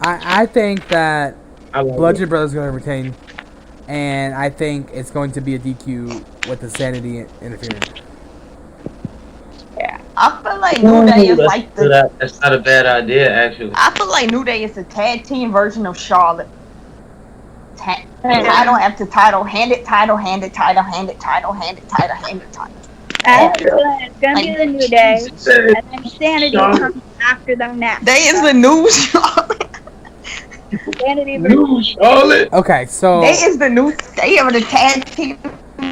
I think that Bludgeon Brothers is going to retain, and I think it's going to be a DQ with the Sanity interfering. Yeah, I feel like New Day is like the. That's not a bad idea, actually. I feel like New Day is the tag team version of Charlotte. Title after title, hand it title, hand it title, hand it title, hand it title, hand it title. It's gonna be the New Day, and then Sanity comes after them next. They is the new Charlotte. Sanity New Charlotte. Okay, so They is the new. They are the tag team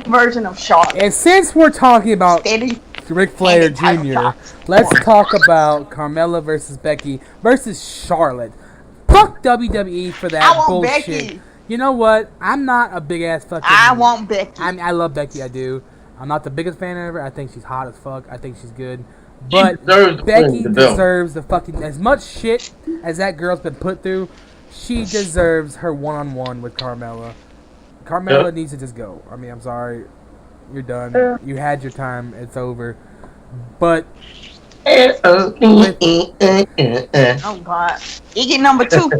version of Charlotte. and since we're talking about Steady. Ric Flair Jr., let's talk about Carmella versus Becky versus Charlotte. Fuck WWE for that I want bullshit. Becky. You know what? I'm not a big ass fucking. I want Becky. I love Becky. I do. I'm not the biggest fan of her. I think she's hot as fuck. I think she's good. But Becky deserves the fucking as much shit as that girl's been put through. She deserves her one-on-one with Carmella. Carmella needs to just go. I mean, I'm sorry. You're done. You had your time. It's over. But Oh God! You get number 2.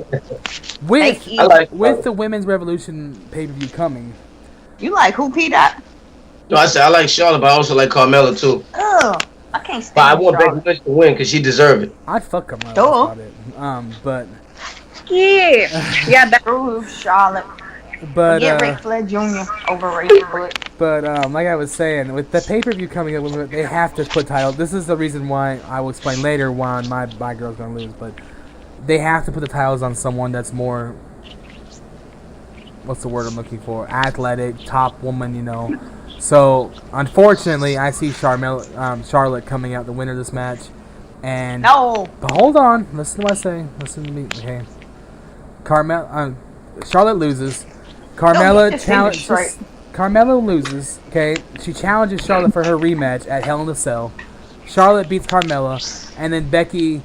with like the Women's Revolution pay-per-view coming, You like who, P-Dot? No, I said I like Charlotte, but I also like Carmella too. Ugh, I can't stand But I want Charlotte. Becky Lynch to win because she deserves it. I'd fuck Carmella Duh. about it. But Yeah, Screw Charlotte. Get Ric Flair Jr. overrated, but like I was saying, with the pay-per-view coming up, they have to put title. This is the reason why I will explain later why my girl's gonna lose. But they have to put the titles on someone that's more. What's the word I'm looking for? Athletic, top woman, you know. So unfortunately, I see Charlotte coming out the winner of this match. And No. But hold on, listen to what I say. Listen to me, okay? Charlotte loses. Carmella loses. Okay, she challenges Charlotte for her rematch at Hell in a Cell. Charlotte beats Carmella, and then Becky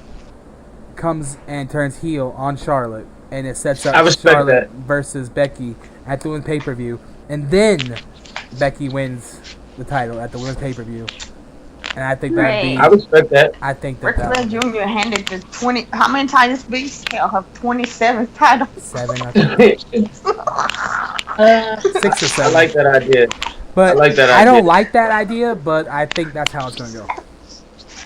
comes and turns heel on Charlotte, and it sets up Charlotte versus Becky at the women's pay-per-view, and then Becky wins the title at the women's pay-per-view. And I think that'd be. I respect that. I think Ric Flair Jr. handed the 20. How many titles beats? Hell, her 27th title. 7, I think. 6 or 7. I like that idea. But I like that I idea. don't like that idea, but I think that's how it's gonna go.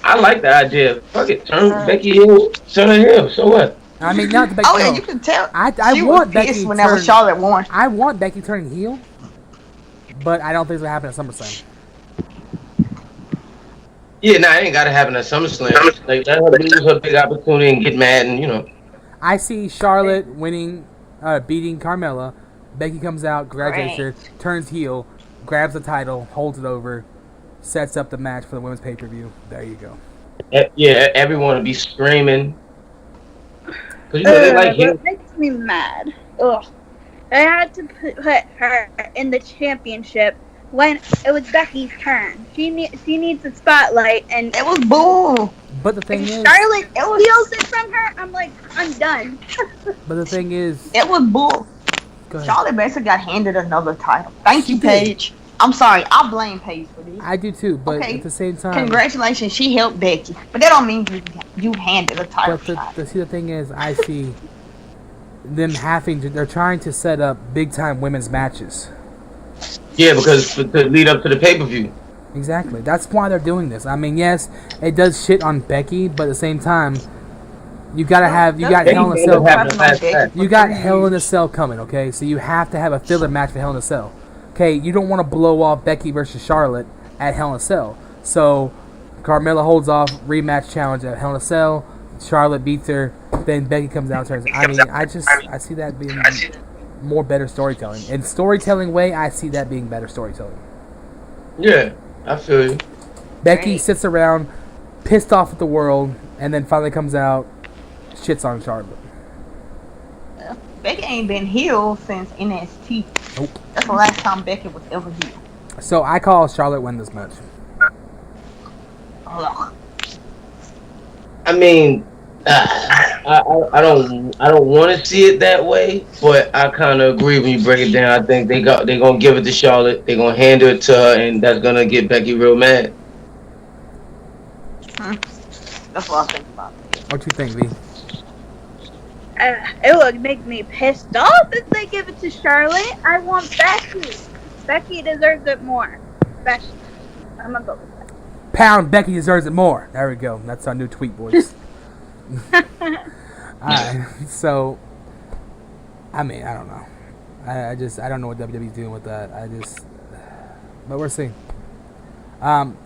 I like that idea. Fuck it, turn Becky heel, turn her heel. So what? I mean, not the Becky. Oh yeah, you can tell. I she want was Becky pissed whenever turn, Charlotte won. I want Becky turning heel, but I don't think it's gonna happen at SummerSlam. Yeah, nah, it ain't gotta happen at SummerSlam. Like, let her lose her big opportunity and get mad, and you know. I see Charlotte winning, beating Carmella. Becky comes out, congratulates her, turns heel, grabs the title, holds it over, sets up the match for the women's pay-per-view. There you go. Yeah, everyone will be screaming. Cause you know they like him. That makes me mad. Ugh. I had to put her in the championship when it was Becky's turn. She needs the spotlight, and It was bull. But the thing is, Charlotte steals it from her. I'm like, I'm done. but the thing is, It was bull. go ahead. Charlotte basically got handed another title. Thank you, She did. Paige. I'm sorry. I blame Paige for this. I do too, but Okay. at the same time, Congratulations, she helped Becky, but that don't mean you handed a title but shot. the thing is, I see them they're trying to set up big time women's matches. Yeah, because to lead up to the pay-per-view. Exactly. That's why they're doing this. I mean, yes, it does shit on Becky, but at the same time, you got Hell in a Cell. You got Hell in a Cell coming, okay? So you have to have a filler match for Hell in a Cell. Okay, you don't want to blow off Becky versus Charlotte at Hell in a Cell. So Carmella holds off rematch challenge at Hell in a Cell. Charlotte beats her, then Becky comes out and turns. I mean, I see that being more better storytelling. In storytelling way, I see that being better storytelling. Yeah, I feel you. Becky sits around, pissed off at the world, and then finally comes out, shits on Charlotte. Becky ain't been healed since NXT. Nope. That's the last time Becky was ever healed. So I call Charlotte win this match. Ugh. I mean, I don't want to see it that way, but I kind of agree when you break it down. I think they're gonna give it to Charlotte. They're gonna hand it to her, and that's gonna get Becky real mad. That's what I think about it. What you think, V? It would make me pissed off if they give it to Charlotte. I want Becky. Becky deserves it more. Becky. I'm gonna go with that. Pound Becky deserves it more. There we go. That's our new tweet, boys. Alright, so I mean, I don't know. I don't know what WWE's doing with that. But we're seeing.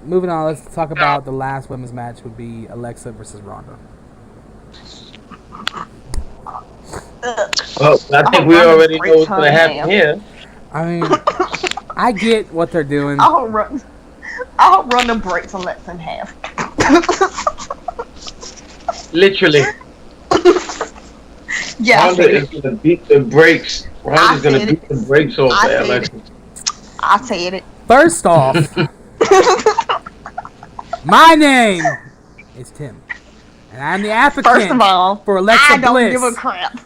Moving on, let's talk about the last women's match would be Alexa versus Ronda. Well, I think we already know what's gonna happen here. I mean, I get what they're doing. I'll run the brakes Alexa in half. Literally. Yeah, Ronda is gonna beat the brakes. Ronda's gonna beat the brakes off of Alexa. I said it. First off, my name is Tim, and I'm the applicant First of all, for Alexa I don't Bliss. give a crap.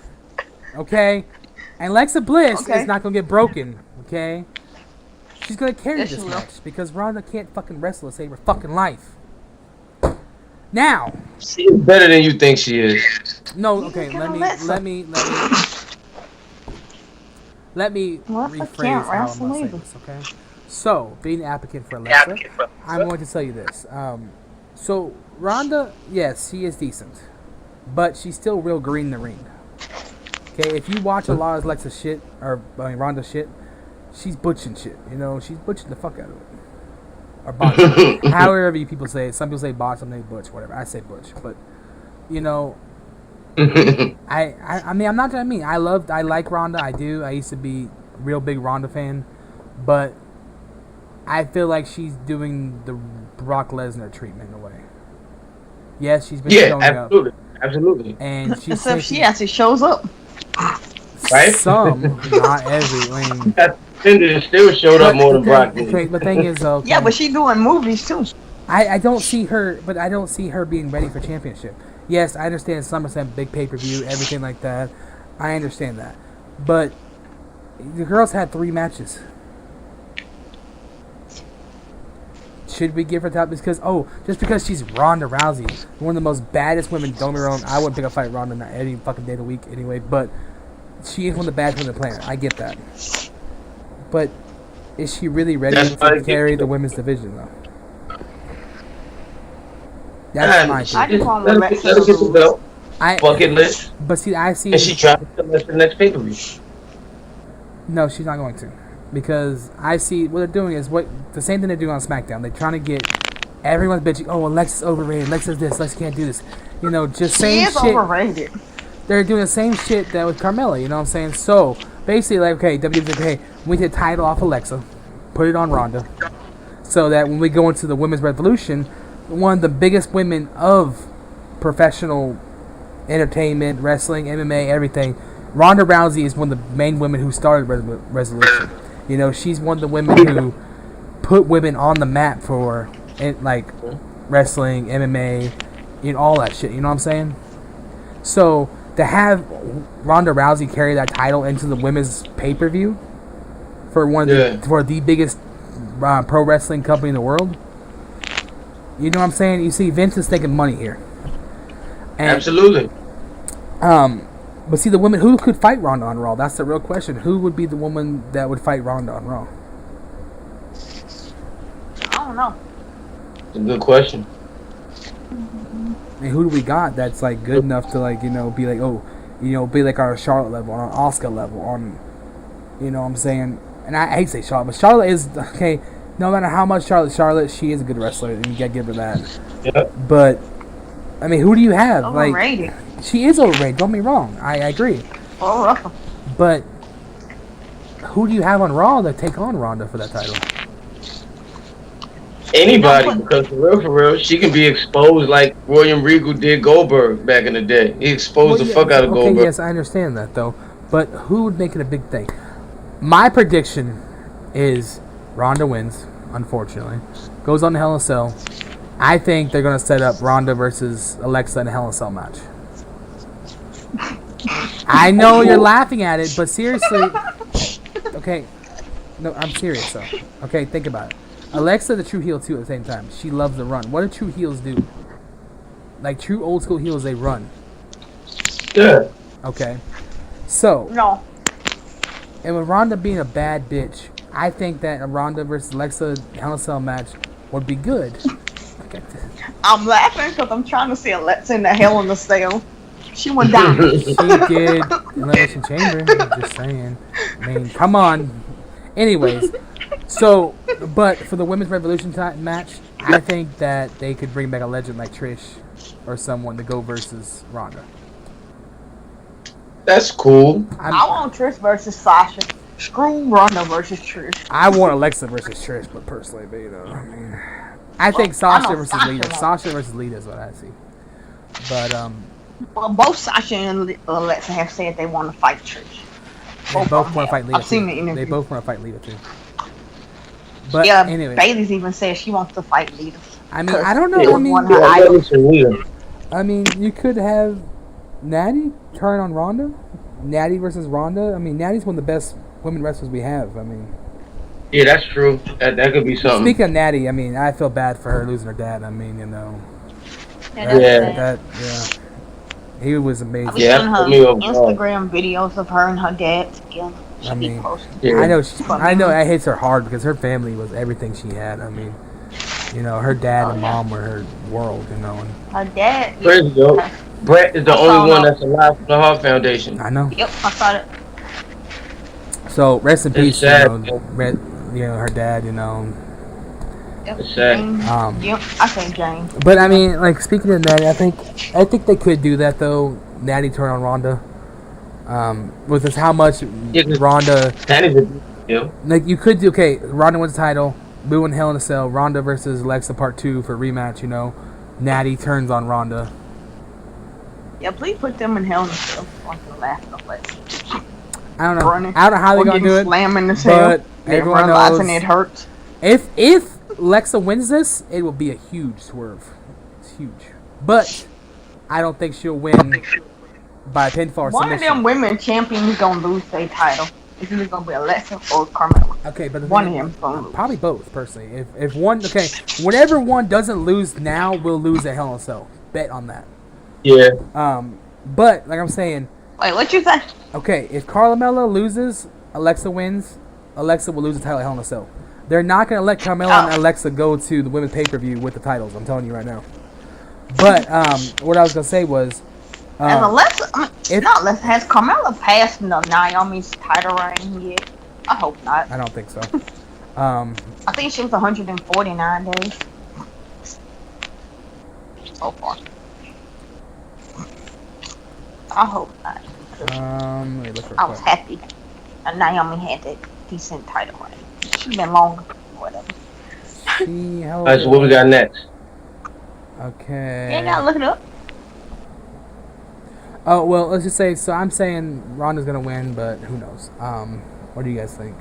Okay, and Alexa Bliss Okay. is not gonna get broken. Okay, she's gonna carry Yes, this she will. match because Ronda can't fucking wrestle to save her fucking life. Now, She is better than you think she is. no, okay, Look let at me Alexa. Alexa rephrase can't how I'm wrestle gonna say either. this. Okay, so being the applicant for Alexa, I'm going to tell you this. So Ronda, yes, she is decent, but she's still real green in the ring. Okay, if you watch a lot of Alexa shit Ronda shit, she's butching shit. You know, she's butching the fuck out of it. Or botch. However you people say it. Some people say botch, some say butch, whatever. I say butch, but you know, I mean, I'm not gonna mean. I like Ronda. I do. I used to be a real big Ronda fan, but I feel like she's doing the Brock Lesnar treatment in a way. Yes, she's been showing absolutely. up. Absolutely. And she's Except she actually shows up. Right? Some, not every. I mean, Cinder still showed up more than Brock did. Okay, the thing is, though. Yeah, but she's doing movies too. I don't see her, but I don't see her being ready for championship. Yes, I understand SummerSlam, big pay-per-view, everything like that. I understand that. But the girls had 3 matches. Should we give her top? Because, just because she's Ronda Rousey, one of the most baddest women, don't get me wrong, I wouldn't pick a fight Ronda not any fucking day of the week anyway, but she is one of the baddest women on the planet. I get that. But is she really ready to carry the women's division, though? That's my I thing. just want Let her get the belt. Bucket list. But see, I see. And she dropped it to the next pay-per-view. No, she's not going to, because I see what they're doing is the same thing they do on SmackDown. They're trying to get everyone's bitching. Oh, Alexa's overrated. Alexa's this. Alexa can't do this. You know, just same She is shit. overrated. They're doing the same shit that with Carmella. You know what I'm saying? So basically, like, okay, WWE's like, hey, we take the title off Alexa, put it on Ronda, so that when we go into the Women's Revolution, one of the biggest women of professional entertainment, wrestling, MMA, everything, Ronda Rousey is one of the main women who started Resolution. You know, she's one of the women who put women on the map for like wrestling, MMA, you know, all that shit. You know what I'm saying? So to have Ronda Rousey carry that title into the women's pay-per-view for for the biggest pro wrestling company in the world, you know what I'm saying? You see, Vince is thinking money here. And, Absolutely. But see, the women who could fight Ronda on Raw? That's the real question. Who would be the woman that would fight Ronda on Raw? I don't know. It's a good question. And who do we got that's like good enough to like, you know, be like, oh, you know, be like our Charlotte level, on our Asuka level, on, you know what I'm saying? And I hate to say Charlotte, but Charlotte is, okay, no matter how much Charlotte, she is a good wrestler, and you gotta give her that. Yep. But I mean, who do you have? Overrated. Like, she is overrated. Don't get me wrong. I agree. Oh, Russell. But who do you have on Raw to take on Ronda for that title? Anybody, because for real, she can be exposed like William Regal did Goldberg back in the day. He exposed the fuck out of Goldberg. Yes, I understand that though. But who would make it a big thing? My prediction is Ronda wins, unfortunately. Goes on the Hell in a Cell. I think they're going to set up Ronda versus Alexa in a Hell in a Cell match. I know you're laughing at it, but seriously. Okay. No, I'm serious though. Okay, think about it. Alexa the true heel too at the same time. She loves to run. What do true heels do? Like true old school heels, they run. Yeah. Okay. So. No. And with Ronda being a bad bitch, I think that a Ronda versus Alexa Hell in a Cell match would be good. I'm laughing because I'm trying to see Alexa in the Hell in a Cell. She would die. She did Elimination Chamber. I'm just saying. I mean, come on. Anyways, so, but for the Women's Revolution match, I think that they could bring back a legend like Trish or someone to go versus Ronda. That's cool. I want Trish versus Sasha. Screw Ronda versus Trish. I want Alexa versus Trish, but personally, but, you know, I mean, I think Sasha versus Lita. Sasha versus Lita is what I see. But well, both Sasha and Alexa have said they want to fight Trish. They both want to fight Lita. I've seen the interview. They both want to fight Lita too. But yeah, anyway, Bailey's even said she wants to fight Lita. I mean, I don't know. I mean, you could have Natty turn on Ronda. Natty versus Ronda. I mean, Natty's one of the best women wrestlers we have. I mean, yeah, that's true. That could be something. Speaking of Natty, I mean, I feel bad for her losing her dad. I mean, you know, yeah. He was amazing. I've seen her Instagram videos of her and her dad together. I mean, I know it hits her hard because her family was everything she had. I mean, you know, her dad and mom were her world, you know. And her dad. Crazy though. Brett is the only one that's alive from the Heart Foundation. I know. Yep, I saw it. So rest in peace, you know, her dad, you know. Yep. It's sad. Yep, I say James. But I mean, like speaking of Natty, I think they could do that though. Natty turn on Ronda. With this, how much Ronda? Like you could do. Okay, Ronda wins the title. Boo in Hell in a Cell. Ronda versus Alexa Part 2 for rematch. You know, Natty turns on Ronda. Yeah, please put them in Hell in a Cell. I don't know. I don't know how they're gonna do it. Slamming the cell. But everyone knows it hurts. If Alexa wins this, it will be a huge swerve. It's huge. But I don't think she'll win by pinfall or submission. One of them women champions gonna lose their title. It's either gonna be Alexa or Carmella. Okay, but one of them gonna lose. Probably both, personally. If one, okay, whenever one doesn't lose now, will lose at Hell in a Cell. Bet on that. Yeah. But like I'm saying. Wait, what you say? Okay, if Carmella loses, Alexa wins. Alexa will lose the title at Hell in a Cell. They're not gonna let Carmella and Alexa go to the women's pay-per-view with the titles. I'm telling you right now. But what I was gonna say was. Has Alexa, has Carmella passed Naomi's title reign yet? I hope not. I don't think so. I think she was 149 days so far. I hope not. Let me look I was happy that Naomi had that decent title reign. She's been longer, whatever. Alright, so what we got next? Okay. You ain't gotta look it up. Oh, well, let's just say, so I'm saying Ronda's going to win, but who knows? What do you guys think?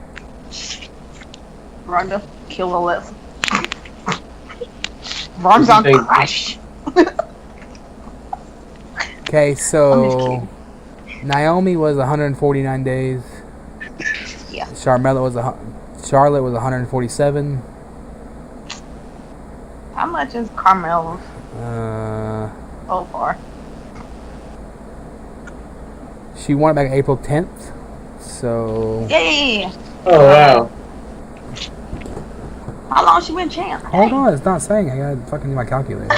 Ronda, kill Alexa. Ronda crash. Okay, so Naomi was 149 days. Yeah. Charlotte was 147. How much is Carmella's? So far. She won it back April 10th, so... Yeah. Oh, wow. How long she been champ? Hold on, it's not saying. I gotta fucking do my calculator.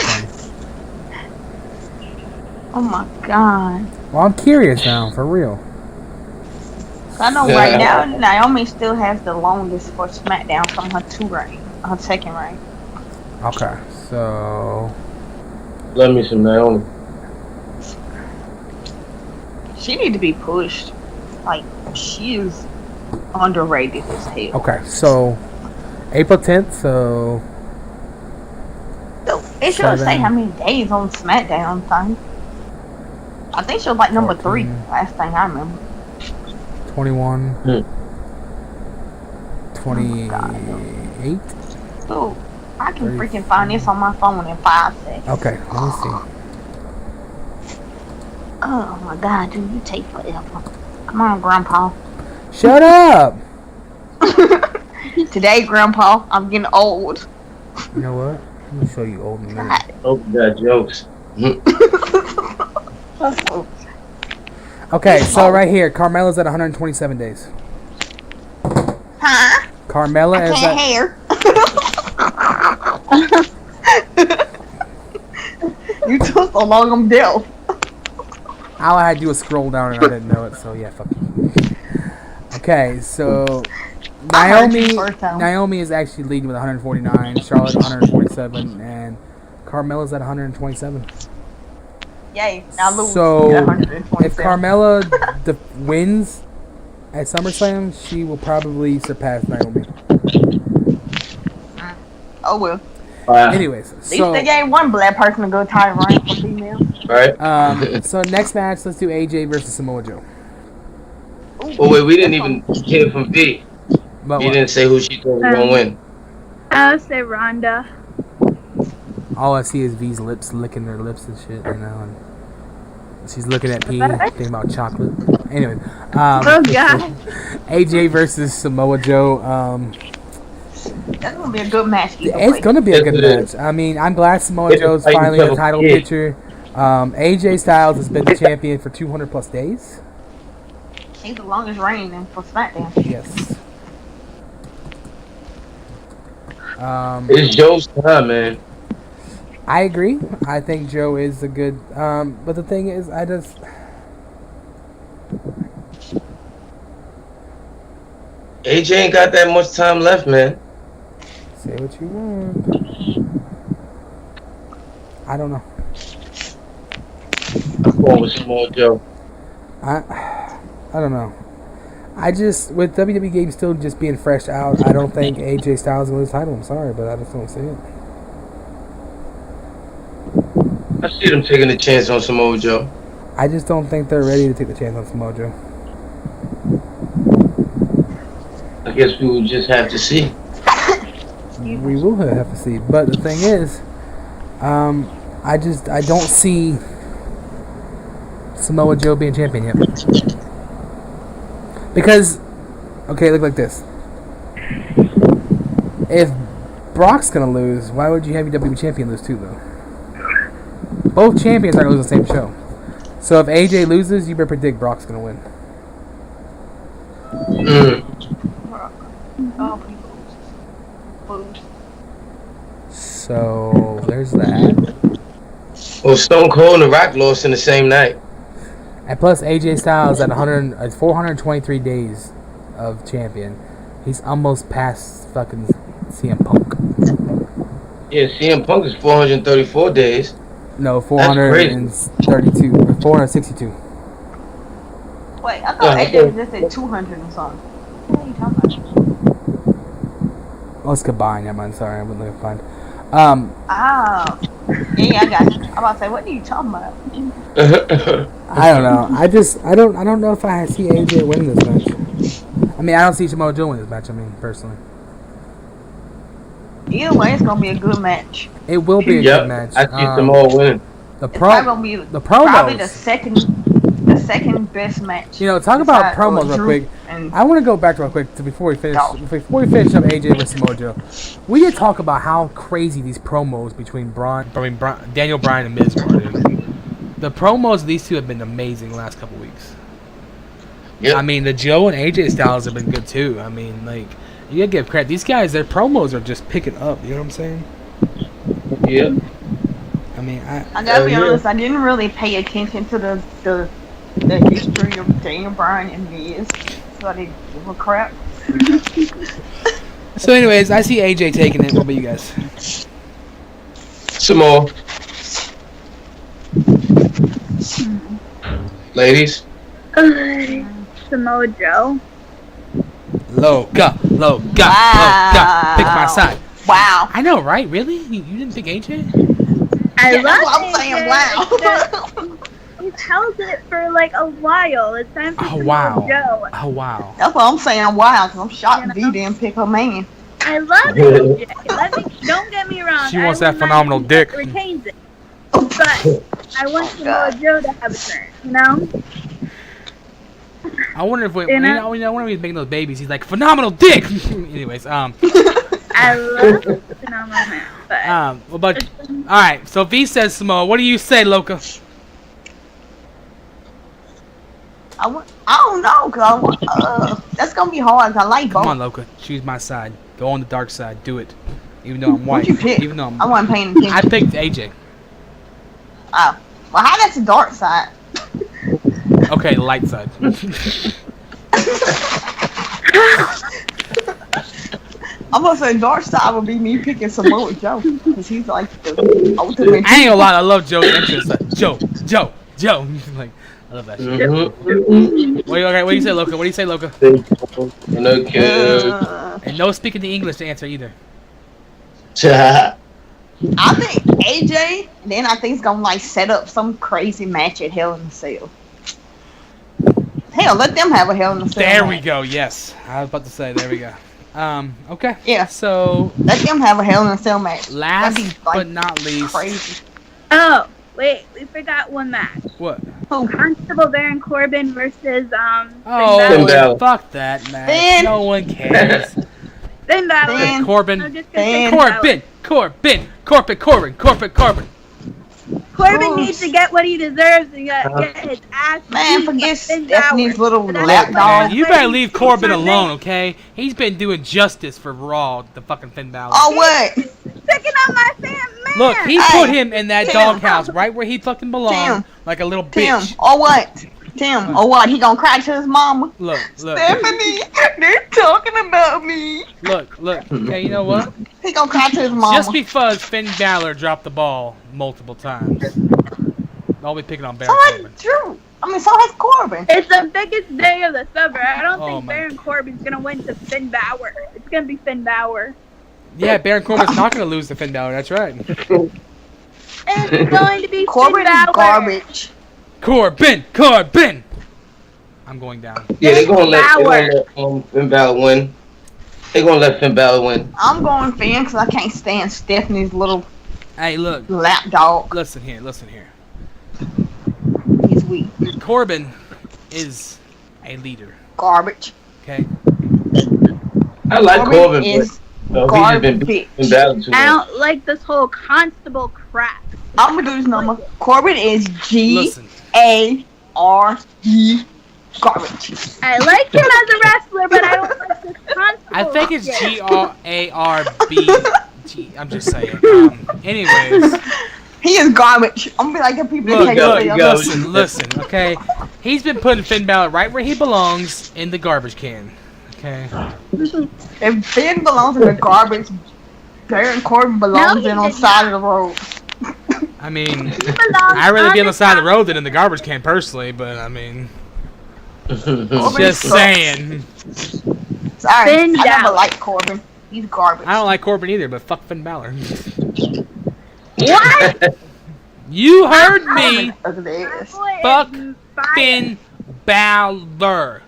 Oh my god. Well, I'm curious now, for real. I know right now, Naomi still has the longest for SmackDown from her second reign. Okay, so... Love me some Naomi. She need to be pushed. Like, she is underrated as hell. Okay, so April 10th, so So, it should say how many days on SmackDown thing. I think she was like number 3, 14. last thing I remember. 21, Hmm. 28. So, I can freaking find this on my phone in 5 seconds. Okay, let me see. Oh my god, dude, you take forever. Come on, Grandpa. Shut up! Today, Grandpa, I'm getting old. You know what? Let me show you old in a minute. God. Oh, you got jokes. Okay, so right here, Carmella's at 127 days. Huh? Carmella I is can't at hear. You took so long, I'm deaf. all I had to do was scroll down and I didn't know it, so yeah, fuck you. Okay, so I heard you first time. Naomi is actually leading with 149, Charlotte 147, and Carmella's at 127. Yay, now lose. So At 127. if Carmella wins at SummerSlam, she will probably surpass Naomi. Oh well. Anyways, At least so they gave one black person a good title reign for females. Right? so next match, let's do AJ versus Samoa Joe. Oh, wait, we didn't even hear from V. But You what? didn't say who she thought was going to win. I would say Ronda. All I see is V's lips licking her lips and shit right now, and she's looking at P, thinking about chocolate. Anyway, Oh God. AJ versus Samoa Joe. That's gonna be a good match. Either It's way. gonna be a Yes, good it match. is. I mean, I'm glad Samoa It's Joe's like finally in the double title kick. picture. AJ Styles has been the champion for 200 plus days. He's the longest reigning for SmackDown. Yes. It's Joe's time, man. I agree. I think Joe is a good. But the thing is, AJ ain't got that much time left, man. say what you want. I don't know. I'm going with Samoa Joe. I don't know. I just, with WWE games still just being fresh out, I don't think AJ Styles will win his title. I'm sorry, but I just don't see it. I see them taking a chance on Samoa Joe. I just don't think they're ready to take the chance on Samoa Joe. I guess we will just have to see. We will have to see. But the thing is, I don't see Samoa Joe being champion yet. Because, okay, look like this. If Brock's gonna lose, why would you have your WWE champion lose too, though? Both champions are gonna lose the same show. So if AJ loses, you better predict Brock's gonna win. Oh, people. Booze. So there's that. Well, Stone Cold and The Rock lost in the same night. And plus AJ Styles at 423 days of champion. He's almost past fucking CM Punk. Yeah, CM Punk is 434 days. No, That's crazy. 432 or 462. Wait, I thought Yeah, AJ just said 200 and something. What are you talking about? Oh, it's combined. Yeah, man. Sorry, I wouldn't let it find. Oh. Yeah, I got you. I'm about to say, what are you talking about? I don't know. I don't know if I see AJ win this match. I mean, I don't see Samoa Joe win this match. I mean, personally, Either way, it's gonna be a good match. it will be a Yep, good match. I see Samoa winning. The It's probably gonna be probably the promos. second best match. You know, talk about Besides, promos real Drew quick. and- I want to go back real quick before we finish up AJ versus Samoa Joe. We did talk about how crazy these promos between Daniel Bryan and Miz were. Dude. The promos of these two have been amazing the last couple weeks. Yep. I mean, the Joe and AJ styles have been good too. I mean, like, you gotta give credit. These guys, their promos are just picking up. You know what I'm saying? Yeah. I mean, I gotta be yeah. honest, I didn't really pay attention to the history of Daniel Bryan and Miz, so I didn't give a crap. So, anyways, I see AJ taking it. What about you guys? Samoa. Ladies. Samoa Joe. Loca. Wow. Pick my side. Wow. I know, right? Really? You didn't pick AJ? I Yeah, love that's what I'm saying. AJ. Wow. He's held it for like a while. It's time for Oh, Samoa wow. Joe. Oh, wow. That's what I'm saying. Wow, because I'm shocked You know? V didn't pick her man. I love AJ. Don't get me wrong. She wants I that would like phenomenal him dick. to retain it. But I want Samoa Joe to have a turn, you know? I wonder if You know? I wonder if he's making those babies. He's like, phenomenal dick! Anyways, I love Phenomenal Man, but what about... Alright, so V says Samoa. What do you say, Loca? I don't know, because that's going to be hard, because I like both. Come on, Loca. Choose my side. Go on the dark side. Do it. Even though I'm white. What'd you pick? Even though I wasn't paying attention. I picked AJ. Oh. Well, how that's the dark side? Okay, light side. I'm going to say dark side would be me picking Samoa Joe, because he's like the ultimate. I ain't gonna lie, I love Joe's entrance. Like, Joe. Like, I love that shit. What do you say, Loca? What do you say, Loca? And no speaking the English to answer either. I think AJ, then I think it's going to like set up some crazy match at Hell in a Cell. Hell, let them have a Hell in a Cell There match. we go. Yes, I was about to say. There we go. Okay. Yeah. So Let them have a Hell in a Cell match. last That'd be, like, but not least, crazy. oh wait, we forgot one match. what? Who? Constable Baron Corbin versus Oh, Finn Balor. fuck that match. Finn. No one cares. Finn Balor. Finn. Corbin. I'm just gonna say Finn. Finn Balor. Corbin. Corbin Ooh. needs to get what he deserves and get his ass Man, beat by forget Finn Stephanie's Balor. little But that's lap what dog. Man, you better leave Corbin alone, okay? He's been doing justice for Raw, the fucking Finn Balor. Oh, what? Picking on my fan, man. Look, he Hey, put him in that Tim. doghouse right where he fucking belonged, Tim. like a little Tim, bitch. or what? Tim, or what? He gonna cry to his mama? Look. Stephanie, they're talking about me. Look. Okay, you know what? He gonna cry to his mama. Just because Finn Balor dropped the ball multiple times, I'll be picking on Baron so Corbin. has Drew. I mean, so has Corbin. It's the biggest day of the summer. I don't Oh think my- Baron Corbin's gonna win to Finn Balor. It's gonna be Finn Balor. Yeah, Baron Corbin's not going to lose to Finn Balor. That's right. It's going to be Corbin Finn is Balor. garbage. Corbin. I'm going down. Yeah, they're gonna let Balor. Finn Balor win. They're gonna let Finn Balor win. I'm going Finn because I can't stand Stephanie's little Hey, look. lap dog. Listen here. He's weak. Corbin is a leader. Garbage. Okay. I like Corbin, is but he's just been beating Finn Balor too I much. don't like this whole constable crap. I'm gonna do this number. Corbin is Listen. G-A-R-E garbage. I like him as a wrestler, but I don't like this constable. I think it's shit. Gararb. I'm just saying. Anyways. He is garbage. I'm gonna be like the people that Look, take go, it. go. listen, okay? He's been putting Finn Balor right where he belongs, in the garbage can. Okay? If Finn belongs in the garbage, Baron Corbin belongs No, in he on the did side not. of the road. I mean, He belongs I'd rather be on the side of the top. road than in the garbage can personally, but I mean, Corbin just sucks. saying. Sorry, Finn I never Balor. liked Corbin. He's garbage. I don't like Corbin either, but fuck Finn Balor. What? You heard me! Ugly My ass. boy Fuck is fire. Finn Balor.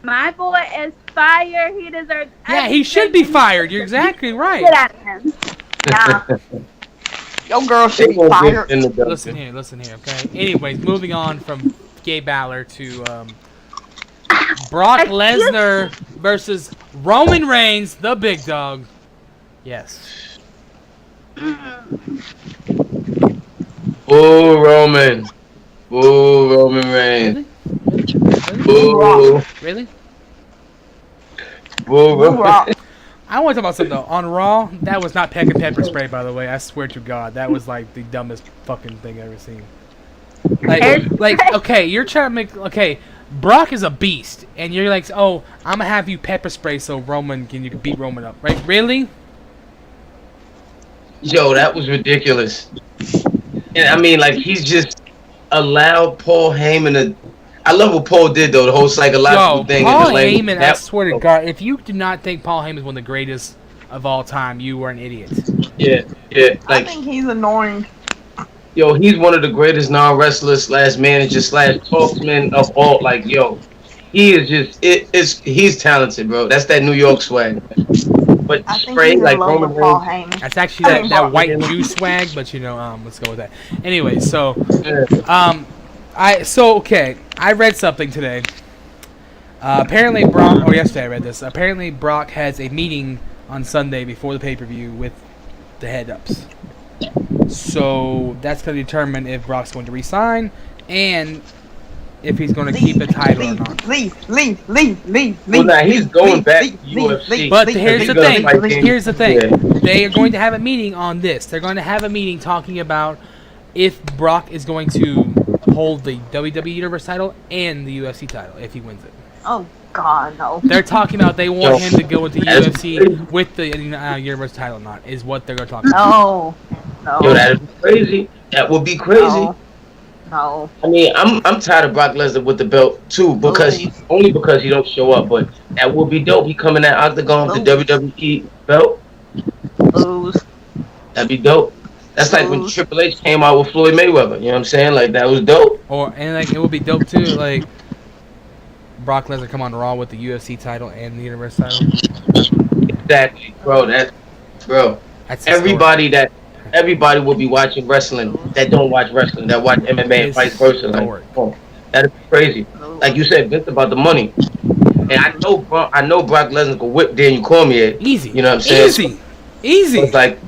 My boy is fire. He deserves. Yeah, he should be fired. You're exactly Get right. out of him. Nah. Your girl should They be gonna fired. get in the Listen here, okay? Anyways, moving on from Gay Balor to Brock Lesnar versus Roman Reigns, the big dog. Yes. Boo Roman. Boo Roman Reigns. Boo. Really? Boo Boo Roman. Rock. I want to talk about something though. On Raw, that was not peck and pepper spray, by the way. I swear to God, that was like the dumbest fucking thing I've ever seen. Like, okay, you're trying to make Brock is a beast, and you're like, oh, I'm gonna have you pepper spray so you can beat Roman up, right? Really? Yo, that was ridiculous. And I mean, like, he's just allowed Paul Heyman to. I love what Paul did though. The whole psychological thing. Paul and the Heyman. I swear to God, if you do not think Paul Heyman is one of the greatest of all time, you are an idiot. Yeah. I think he's annoying. Yo, he's one of the greatest non-wrestlers / manager / talksman of all. Like, yo, he is just he's talented, bro. That's that New York swag. But I think straight he's like in love Roman with Paul Reigns. Heyman. That's actually that white Jew swag, but let's go with that. Anyway, so okay. I read something today. Apparently yesterday I read this. Apparently Brock has a meeting on Sunday before the pay-per-view with the head-ups. So that's going to determine if Brock's going to resign and if he's going to keep the title or not. Leave. Well, now he's going back to UFC. But here's the thing. Yeah. They are going to have a meeting on this. They're going to have a meeting talking about if Brock is going to hold the WWE Universe title and the UFC title if he wins it. Oh, God, no. They're talking about they want him to go into UFC with the Universe title or not, is what they're going to talk about. No. Yo, that would be crazy. That would be crazy. No. I mean, I'm tired of Brock Lesnar with the belt too, because he don't show up. But that would be dope. He coming at Octagon with the WWE belt. Lose. That'd be dope. That's like when Triple H came out with Floyd Mayweather. You know what I'm saying? Like, that was dope. It would be dope too. Like Brock Lesnar come on Raw with the UFC title and the Universe title. Exactly, bro. That's everybody will be watching wrestling that don't watch wrestling, that watch MMA and vice versa. Like, that'd be crazy. Like you said, Vince, about the money. And I know Brock Lesnar can whip Daniel Cormier. Easy. You know what I'm saying? Easy. So it's like,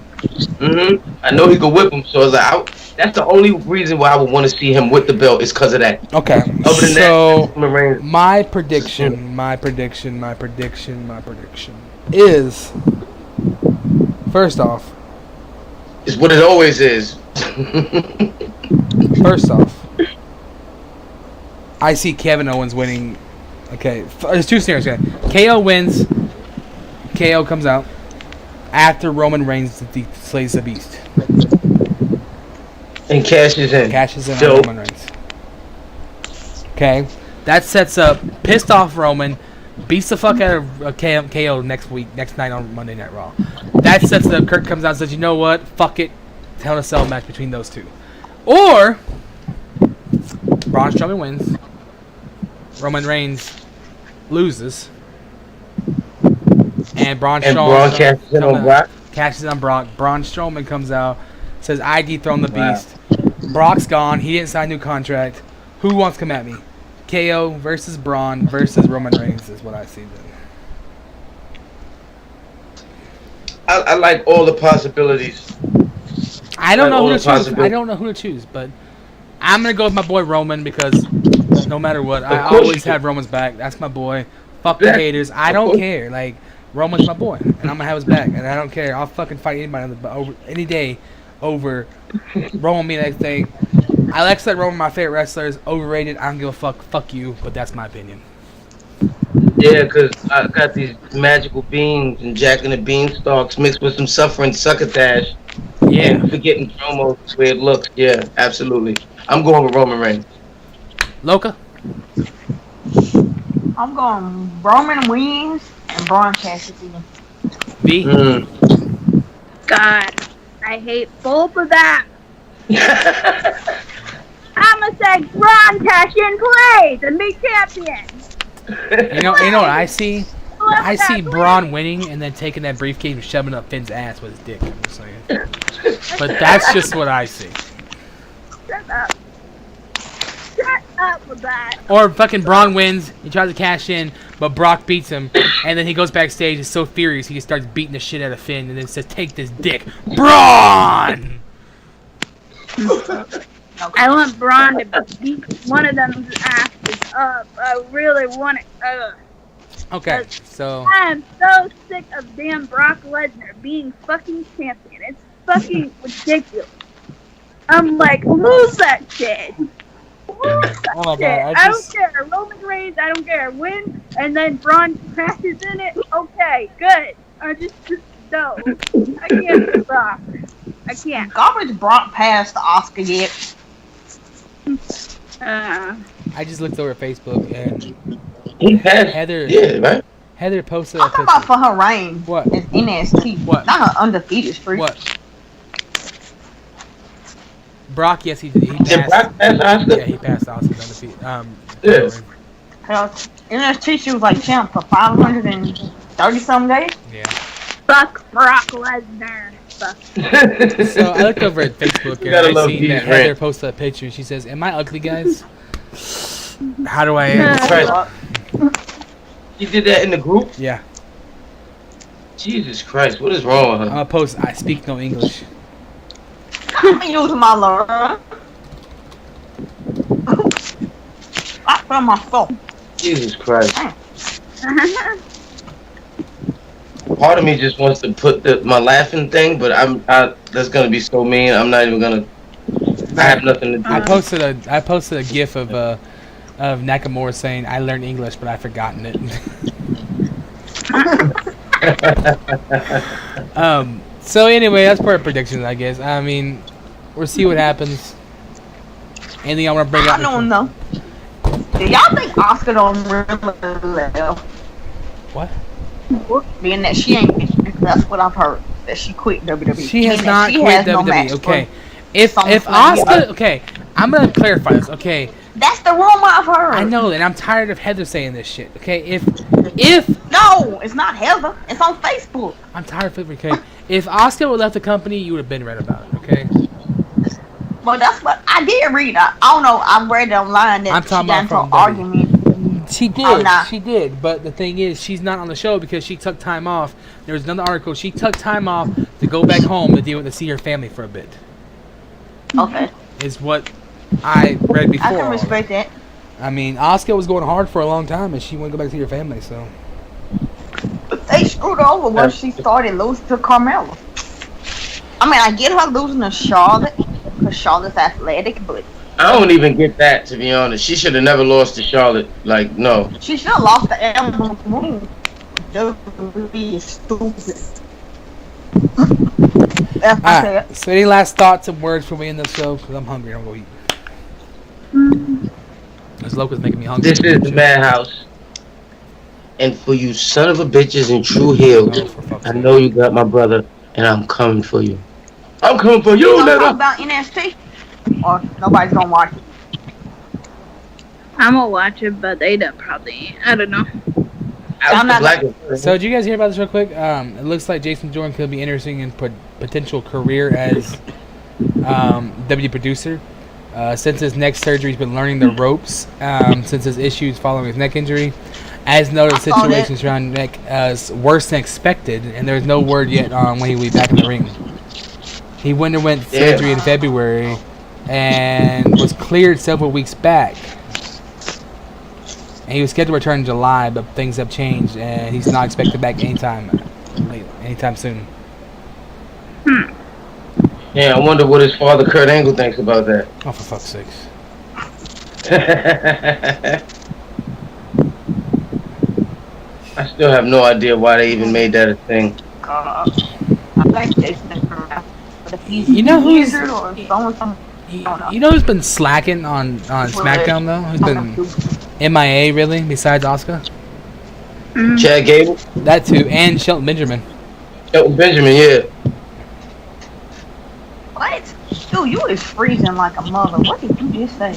I know he can whip him. So it's like, that's the only reason why I would want to see him with the belt is because of that. Okay. Other than that, my prediction is, first off, it's what it always is. First off, I see Kevin Owens winning. Okay, there's two scenarios. KO wins. KO comes out after Roman Reigns slays the Beast. And cashes in. On Roman Reigns. Okay, that sets up pissed off Roman, beats the fuck out of KO next night on Monday Night Raw. That sets up. Kurt comes out and says, "You know what? Fuck it. Hell in a Cell match between those two." Or Braun Strowman wins. Roman Reigns loses. And Braun cashes in on Brock. Cashes in on Brock. Braun Strowman comes out, says, "I dethroned the Beast." Brock's gone. He didn't sign a new contract. Who wants to come at me? KO versus Braun versus Roman Reigns is what I see then. I like all the possibilities. I don't know who to choose, but I'm gonna go with my boy Roman because no matter what, I always have Roman's back. That's my boy. Fuck the haters. I don't care. Like, Roman's my boy, and I'm gonna have his back, and I don't care. I'll fucking fight anybody any day over Roman being next thing. I like to say Roman, my favorite wrestler, is overrated. I don't give a fuck. Fuck you, but that's my opinion. Yeah, because I got these magical beans and Jack and the Beanstalks mixed with some suffering succotash. Yeah. And forgetting promo the way it looks. Yeah, absolutely. I'm going with Roman Reigns. Loca? I'm going Roman wins and Braun cashes in. V? God, I hate both of them. I'ma say Braun cash in plays and be champion. You know what I see? I see Braun winning and then taking that briefcase and shoving up Finn's ass with his dick. I'm just saying. But that's just what I see. Shut up. Shut up with that. Or fucking Braun wins, he tries to cash in, but Brock beats him, and then he goes backstage, he's so furious, he starts beating the shit out of Finn, and then says, "Take this dick, Braun!" I want Braun to beat one of them's asses up. I really want it. Okay, so I am so sick of damn Brock Lesnar being fucking champion. It's fucking ridiculous. I'm like, lose that shit. Oh my God, I don't care. Roman Reigns, I don't care. Win, and then Braun crashes in it. Okay, good. I just no. I can't do Brock. I can't. Garbage Brock passed the Oscar yet. I just looked over Facebook and He passed. Heather. Yeah, right. Heather posted a I'm talking about picture. for her reign. What? It's NST. What? Not her undefeated streak. What? Brock, yes, he did. He Did passed. Brock pass Oscar? Yeah, he passed Oscar's undefeated. Yes. Hell, NST, she was like champ for 530 some days. Yeah. Fuck Brock Lesnar. Fuck. So I looked over at Facebook You and gotta I love seen these that Heather rants. posted a picture. She says, "Am I ugly, guys? How do I Yeah. answer?" Right. You did that in the group? Yeah. Jesus Christ, what is wrong with I'm her? gonna post. I speak no English. I'm using my lord. I feel my soul. Jesus Christ. Part of me just wants to put my laughing thing, but that's gonna be so mean. I'm not even gonna. I have nothing to do. I posted a GIF of Nakamura saying, "I learned English, but I've forgotten it." So anyway, that's part of predictions, I guess. I mean, we'll see what happens. Anything I want to bring up? I don't know. Do y'all think Oscar don't really live? What? Being that she ain't, that's what I've heard. That she quit WWE. She has Meaning not she quit has no WWE. match Okay. for- If SummerSlam. Asuka, okay, I'm gonna clarify this. Okay, That's the rumor I've heard. I know that I'm tired of Heather saying this shit. Okay, if No, it's not Heather. It's on Facebook. I'm tired of it. Okay, if Asuka would left the company, you would have been right about it. Okay, Well, that's what I did read. I don't know. I read it online that I'm she talking got about into from an W. argument. she did. Oh, nah. She did. But the thing is, she's not on the show because she took time off. There was another article. She took time off to go back home to deal with to see her family for a bit. Okay, Is what I read before. I can respect that. I mean, Asuka was going hard for a long time, and she wanted to go back to see her family. So But they screwed her over once she started losing to Carmella. I mean, I get her losing to Charlotte because Charlotte's athletic, but I don't even get that, to be honest. She should have never lost to Charlotte. Like, no. she should have lost the Ember Moon. WWE is stupid. That's what I said. alright. So any last thoughts and words before we end the show? Because I'm hungry. I'm gonna go eat. This Loca's making me hungry. This is the Madhouse. And for you son of a bitches in True Hill, Oh, for fuck's I sake. know you got my brother, and I'm coming for you. I'm coming for you, You gonna talk nigga. about NXT? Or nobody's gonna watch it? I'm gonna watch it, but they don't probably. I don't know. I'm not- So did you guys hear about this real quick? It looks like Jason Jordan could be interesting in potential career as W producer. Since his neck surgery, he's been learning the ropes. Since his issues following his neck injury, as noted, the I saw that. situation surrounding neck is worse than expected, and there's no word yet on when he will be back in the ring. He underwent surgery in February and was cleared several weeks back. And he was scheduled to return in July, but things have changed, and he's not expected back anytime soon. Yeah, I wonder what his father, Kurt Angle, thinks about that. Oh, for fuck's sakes. I still have no idea why they even made that a thing. I like Jason around. But if he's You know who's- injured or someone, You know who's been slacking on SmackDown, though? Who's been MIA, really, besides Asuka? Chad Gable, That too, and Shelton Benjamin. Shelton Benjamin, yeah. What? Dude, you is freezing like a mother. What did you just say?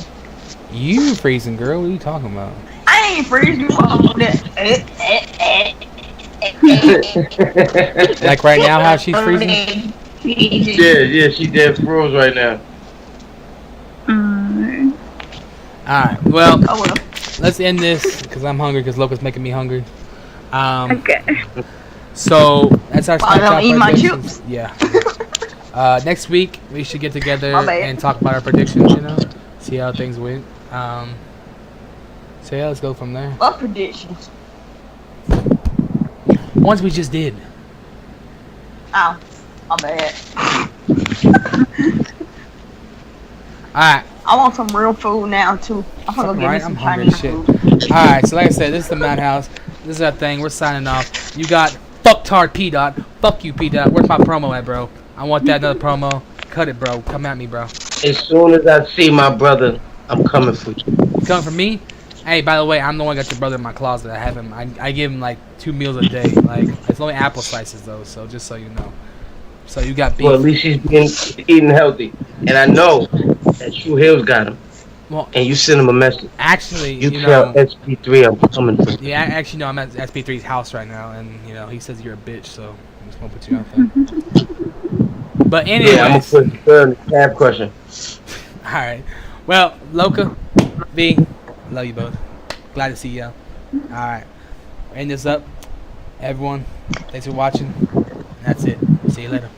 You freezing, girl. What are you talking about? I ain't freezing. Like right now, how she's freezing? Yeah, she dead froze right now. Alright, well, Oh, well. let's end this, because I'm hungry, because Loca's making me hungry. Okay. So, that's our I don't eat my predictions. Yeah. Next week, we should get together My bad. and talk about our predictions, you know? See how things went. So, yeah, let's go from there. What predictions? Once we just did. Oh, my bad. Alright. I want some real food now too. I'm gonna go get me Right, some I'm hungry Chinese as shit. food. Alright, so like I said, this is the Madhouse. This is our thing. We're signing off. You got fucktard P Dot. Fuck you, P Dot. Where's my promo at, bro? I want that another promo. Cut it, bro. Come at me, bro. As soon as I see my brother I'm coming for you. You coming for me? Hey, by the way, I'm the one who got your brother in my closet. I have him. I give him like 2 meals a day. Like it's only apple slices though. So just so you know. So you got beef. Well, at least he's eating healthy, and I know that True Hills got him. Well, and you send him a message. Actually, you tell SP3 I'm coming for you. Yeah, actually, no, I'm at SP3's house right now, and he says you're a bitch, so I'm just gonna put you out there. But anyways, yeah, I'm gonna put the cab question. All right. Well, Loca, V, love you both. Glad to see y'all. All right, end this up, everyone. Thanks for watching. That's it. See you later.